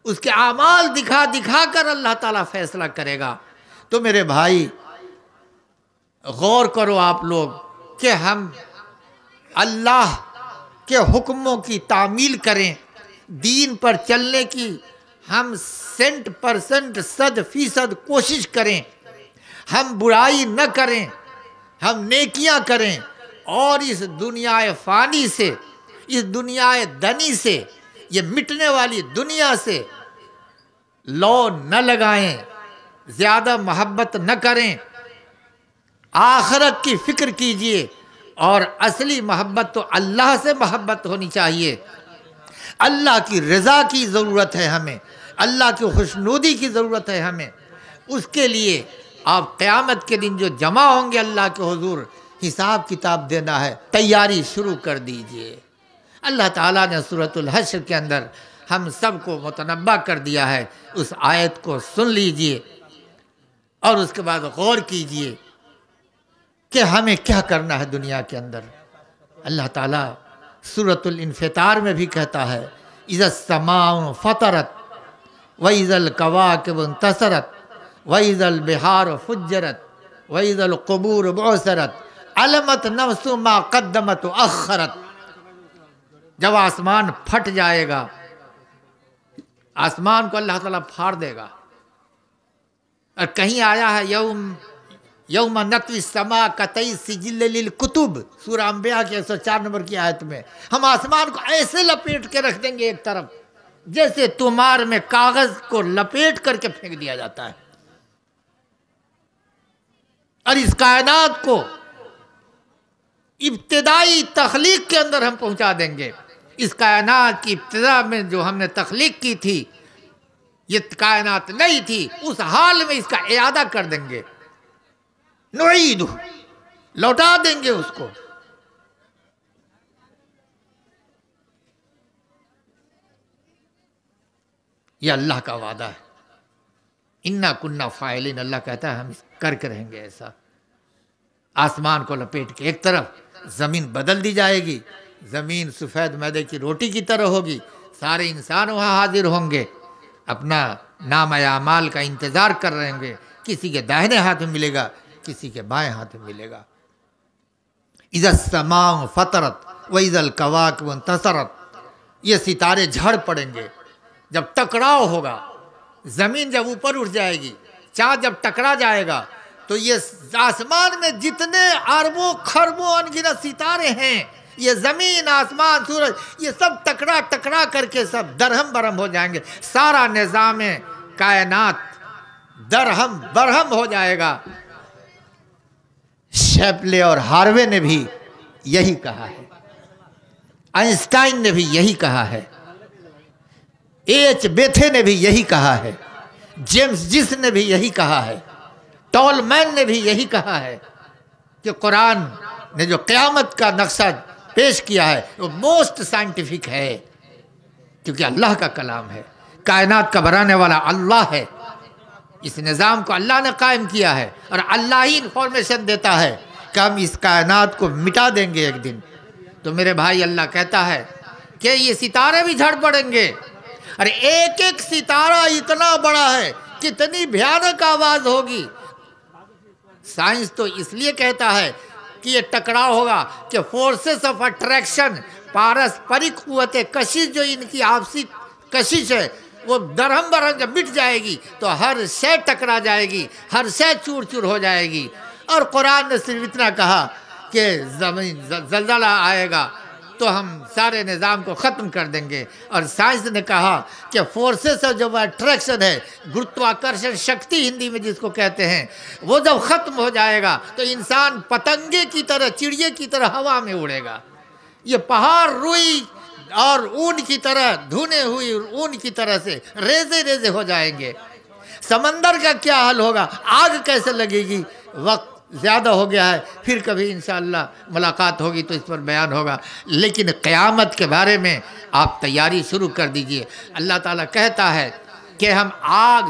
उसके आमाल दिखा दिखा कर अल्लाह ताला फैसला करेगा। तो मेरे भाई गौर करो आप लोग कि हम अल्लाह के हुक्मों की तामील करें, दीन पर चलने की हम 100% 100% कोशिश करें, हम बुराई न करें, हम नेकियां करें और इस दुनियाए फ़ानी से, इस दुनियाए दनी से, ये मिटने वाली दुनिया से लौ न लगाएं, ज़्यादा मोहब्बत न करें, आखिरत की फ़िक्र कीजिए। और असली मोहब्बत तो अल्लाह से मोहब्बत होनी चाहिए। अल्लाह की रज़ा की ज़रूरत है हमें, अल्लाह की खुशनुदी की ज़रूरत है हमें। उसके लिए आप क़यामत के दिन जो जमा होंगे अल्लाह के हुजूर, हिसाब किताब देना है, तैयारी शुरू कर दीजिए। अल्लाह ताला ने सूरतुल हश्र के अंदर हम सब को मुतनब्बा कर दिया है। उस आयत को सुन लीजिए और उसके बाद गौर कीजिए कि हमें क्या करना है दुनिया के अंदर। अल्लाह ताला सूरतुल इन्फितार में भी कहता है इज़स समाउ फतरत व इज़ल कवाकिब इंतसरत व इज़ल बिहार फुज्जरत व इज़ल क़ुबूर बुअसरत अलमत नफ्सु मा क़द्दमत व अख़रत। जब आसमान फट जाएगा, आसमान को अल्लाह ताला फाड़ देगा। और कहीं आया है यौम नत्वी समा कतई सिजिल लिल कुतुब, सूरह अंबिया के 104 नंबर की आयत में, हम आसमान को ऐसे लपेट के रख देंगे एक तरफ जैसे तुमार में कागज को लपेट करके फेंक दिया जाता है। और इस कायनात को इब्तिदाई तख्लीक के अंदर हम पहुंचा देंगे। इस कायनात की इब्तिदा में जो हमने तख्लीक की थी, ये कायनात नहीं थी, उस हाल में इसका इयादा कर देंगे, नुईदु, लौटा देंगे उसको। यह अल्लाह का वादा है। इन्ना कुन्ना फाइलिन, अल्लाह कहता है हम करके रहेंगे ऐसा। आसमान को लपेट के एक तरफ ज़मीन बदल दी जाएगी, ज़मीन सफ़ेद मैदे की रोटी की तरह होगी, सारे इंसान वहाँ हाजिर होंगे, अपना नाम आमाल का इंतज़ार कर रहे होंगे। किसी के दाहिने हाथ में मिलेगा, किसी के बाएं हाथ में मिलेगा। इज़स समाउ फतरत व इज़ल कवाकिब इंतसरत, ये सितारे झड़ पड़ेंगे। जब टकराव होगा, ज़मीन जब ऊपर उठ जाएगी, चाँद जब टकरा जाएगा, तो ये आसमान में जितने अरबों खरबों अनगिनत सितारे हैं, ये ज़मीन, आसमान, सूरज, ये सब टकरा टकरा करके सब दरहम बरहम हो जाएंगे। सारा निज़ाम कायनात दरहम बरहम हो जाएगा। शेपले और हार्वे ने भी यही कहा है, आइंस्टाइन ने भी यही कहा है, एच बेथे ने भी यही कहा है, जेम्स जिस ने भी यही कहा है, टॉलमैन ने भी यही कहा है कि कुरान ने जो क़यामत का नक्शा पेश किया है वो मोस्ट साइंटिफिक है, क्योंकि अल्लाह का कलाम है, कायनात का बनाने वाला अल्लाह है। इस निज़ाम को अल्लाह ने कायम किया है और अल्लाह ही इंफॉर्मेशन देता है कि हम इस कायनात को मिटा देंगे एक दिन। तो मेरे भाई, अल्लाह कहता है कि ये सितारे भी झड़ पड़ेंगे। अरे एक एक सितारा इतना बड़ा है, कितनी भयानक आवाज़ होगी। साइंस तो इसलिए कहता है कि ये टकराव होगा कि फोर्सेस ऑफ अट्रैक्शन, पारस्परिक कुव्वते कशिश, जो इनकी आपसी कशिश है, वो दरहम बरहम जब मिट जाएगी तो हर शय टकरा जाएगी, हर शय चूर चूर हो जाएगी। और कुरान ने सिर्फ इतना कहा कि ज़मीन ज़लज़ला आएगा तो हम सारे निज़ाम को ख़त्म कर देंगे। और साइंस ने कहा कि फोर्सेस ऑफ जो अट्रैक्शन है, गुरुत्वाकर्षण शक्ति हिंदी में जिसको कहते हैं, वो जब ख़त्म हो जाएगा तो इंसान पतंगे की तरह, चिड़िए की तरह हवा में उड़ेगा। ये पहाड़ रुई और ऊन की तरह, धुने हुई ऊन की तरह से रेजे रेजे हो जाएंगे। समंदर का क्या हाल होगा, आग कैसे लगेगी। वक्त ज़्यादा हो गया है, फिर कभी इंशाअल्लाह मुलाकात होगी तो इस पर बयान होगा। लेकिन क़यामत के बारे में आप तैयारी शुरू कर दीजिए। अल्लाह ताला कहता है कि हम आग,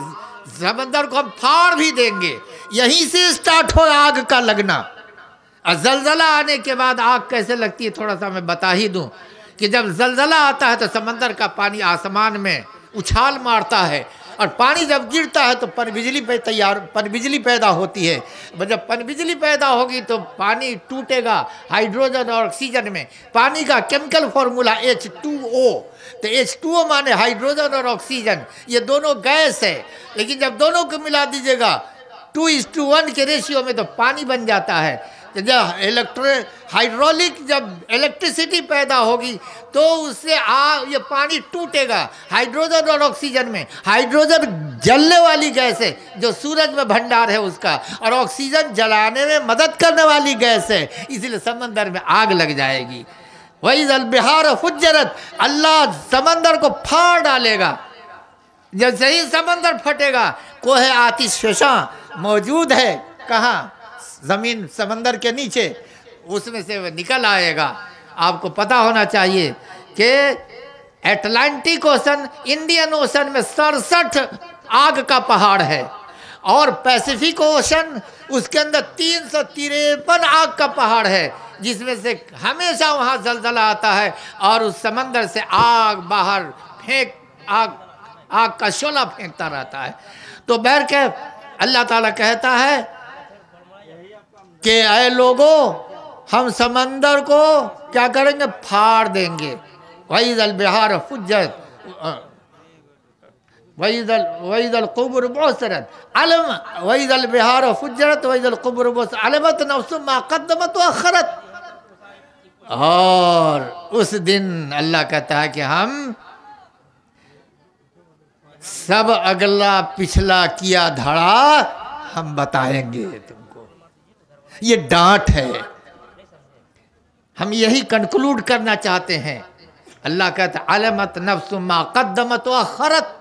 समंदर को हम फाड़ भी देंगे। यहीं से स्टार्ट हो आग का लगना। और ज़लज़ला आने के बाद आग कैसे लगती है थोड़ा सा मैं बता ही दूँ कि जब ज़लज़ला आता है तो समंदर का पानी आसमान में उछाल मारता है और पानी जब गिरता है तो पनबिजली पैदा होती है। जब पनबिजली पैदा होगी तो पानी टूटेगा हाइड्रोजन और ऑक्सीजन में। पानी का केमिकल फॉर्मूला H2O, तो H2O माने हाइड्रोजन और ऑक्सीजन, ये दोनों गैस है। लेकिन जब दोनों को मिला दीजिएगा 2:1 के रेशियो में तो पानी बन जाता है। जब हाइड्रोलिक जब इलेक्ट्रिसिटी पैदा होगी तो उससे ये पानी टूटेगा हाइड्रोजन और ऑक्सीजन में। हाइड्रोजन जलने वाली गैस है जो सूरज में भंडार है उसका, और ऑक्सीजन जलाने में मदद करने वाली गैस है, इसलिए समंदर में आग लग जाएगी। वही जल बिहार फुज्जरत, अल्लाह समंदर को फाड़ डालेगा। जब सही समंदर फटेगा, कोहे आतिश फशा मौजूद है कहाँ, ज़मीन समंदर के नीचे, उसमें से वह निकल आएगा। आपको पता होना चाहिए कि अटलांटिक ओशन, इंडियन ओशन में 67 आग का पहाड़ है, और पैसिफिक ओशन उसके अंदर 353 आग का पहाड़ है, जिसमें से हमेशा वहाँ ज़लज़ला आता है और उस समंदर से आग बाहर आग का शोला फेंकता रहता है। तो बैर के अल्लाह ताला कहता है कि ऐ लोगों, हम समंदर को क्या करेंगे, फाड़ देंगे। वहीदल बिहार फुज्जत वहीदल कुब्र बुसरत अलम वहीदल बिहार फुज्जरत वहीदल कुब्र बुसरत अलमत नफ्सु मा क़द्दमत व अख़रत। और उस दिन अल्लाह कहता है कि हम सब अगला पिछला किया धड़ा हम बताएंगे तुमको। ये डांट है, हम यही कंक्लूड करना चाहते हैं। अल्लाह कहता है अलमत नफ्सु मा क़द्दमत व अख़रत।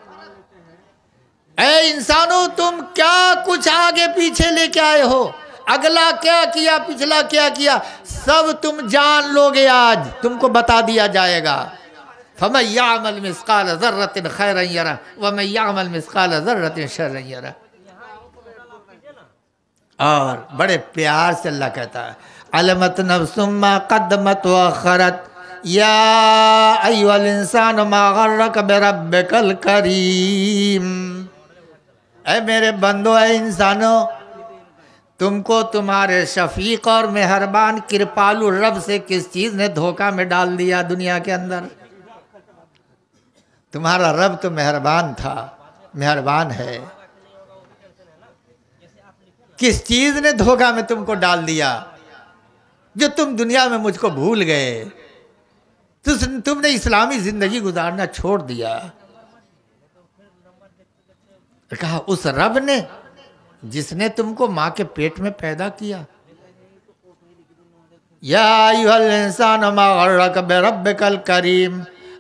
ऐ इंसानों, तुम क्या कुछ आगे पीछे लेके आए हो, अगला क्या किया पिछला क्या किया, सब तुम जान लोगे। आज तुमको बता दिया जाएगा। फमन यअमल मिस्क़ाल ज़र्रतिन खैरन यरह व मन यअमल मिस्क़ाल ज़र्रतिन शर्रन यरह। और बड़े प्यार से अल्लाह कहता है अलमत नफ्सुम मा क़द्दमत व अख़रत या अय्युहल इंसान मा गर्रक बिरब्बिकल करीम। ऐ मेरे बंदो, ऐ इंसानों, तुमको तुम्हारे शफीक और मेहरबान कृपालु रब से किस चीज़ ने धोखा में डाल दिया दुनिया के अंदर। तुम्हारा रब तो मेहरबान था, मेहरबान है। किस चीज़ ने धोखा में तुमको डाल दिया जो तुम दुनिया में मुझको भूल गए, तुमने इस्लामी ज़िंदगी गुजारना छोड़ दिया। कहा उस रब ने जिसने तुमको माँ के पेट में पैदा किया, या अय्युहल इंसान मा गर्रक बिरब्बिकल करीम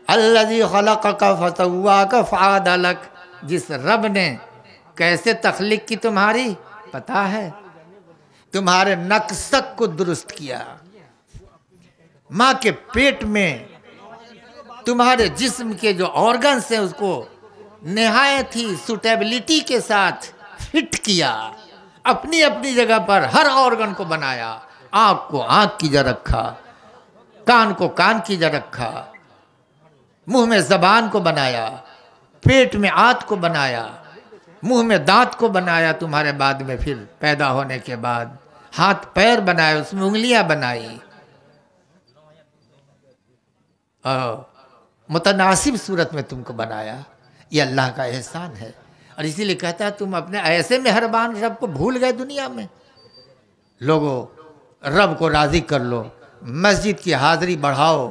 अल्लज़ी खलक़क फसव्वाक फ़अदलक। जिस रब ने कैसे तख्लीक की तुम्हारी पता है, तुम्हारे नक्सक को दुरुस्त किया। माँ के पेट में तुम्हारे जिस्म के जो ऑर्गन्स हैं उसको निहायत ही सूटेबिलिटी के साथ फिट किया, अपनी अपनी जगह पर हर ऑर्गन को बनाया। आँख को आँख की जगह रखा, कान को कान की जगह रखा, मुंह में ज़बान को बनाया, पेट में आंत को बनाया, मुंह में दांत को बनाया। तुम्हारे बाद में फिर पैदा होने के बाद हाथ पैर बनाए, उसमें उंगलियां बनाई, मुतनासिब सूरत में तुमको बनाया। ये अल्लाह का एहसान है। और इसीलिए कहता है तुम अपने ऐसे मेहरबान रब को भूल गए दुनिया में। लोगों, रब को राज़ी कर लो, मस्जिद की हाज़िरी बढ़ाओ,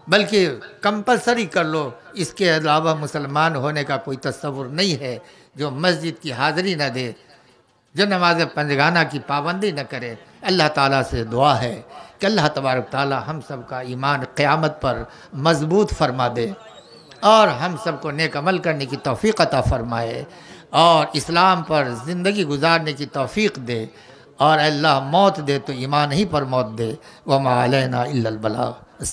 बल्कि कंपलसरी कर लो। इसके अलावा मुसलमान होने का कोई तस्वुर नहीं है जो मस्जिद की हाज़िरी न दे, जो नमाज पंजगाना की पाबंदी न करे। अल्लाह ताला से दुआ है कि अल्लाह तबारक ताला हम सब का ईमान क़यामत पर मजबूत फरमा दे और हम सब को नेक अमल करने की तौफ़ीक़ अता फ़रमाए और इस्लाम पर ज़िंदगी गुजारने की तौफ़ीक़ दे। और अल्लाह मौत दे तो ईमान ही पर मौत दे। वमा अलैना इल्लल बलाग।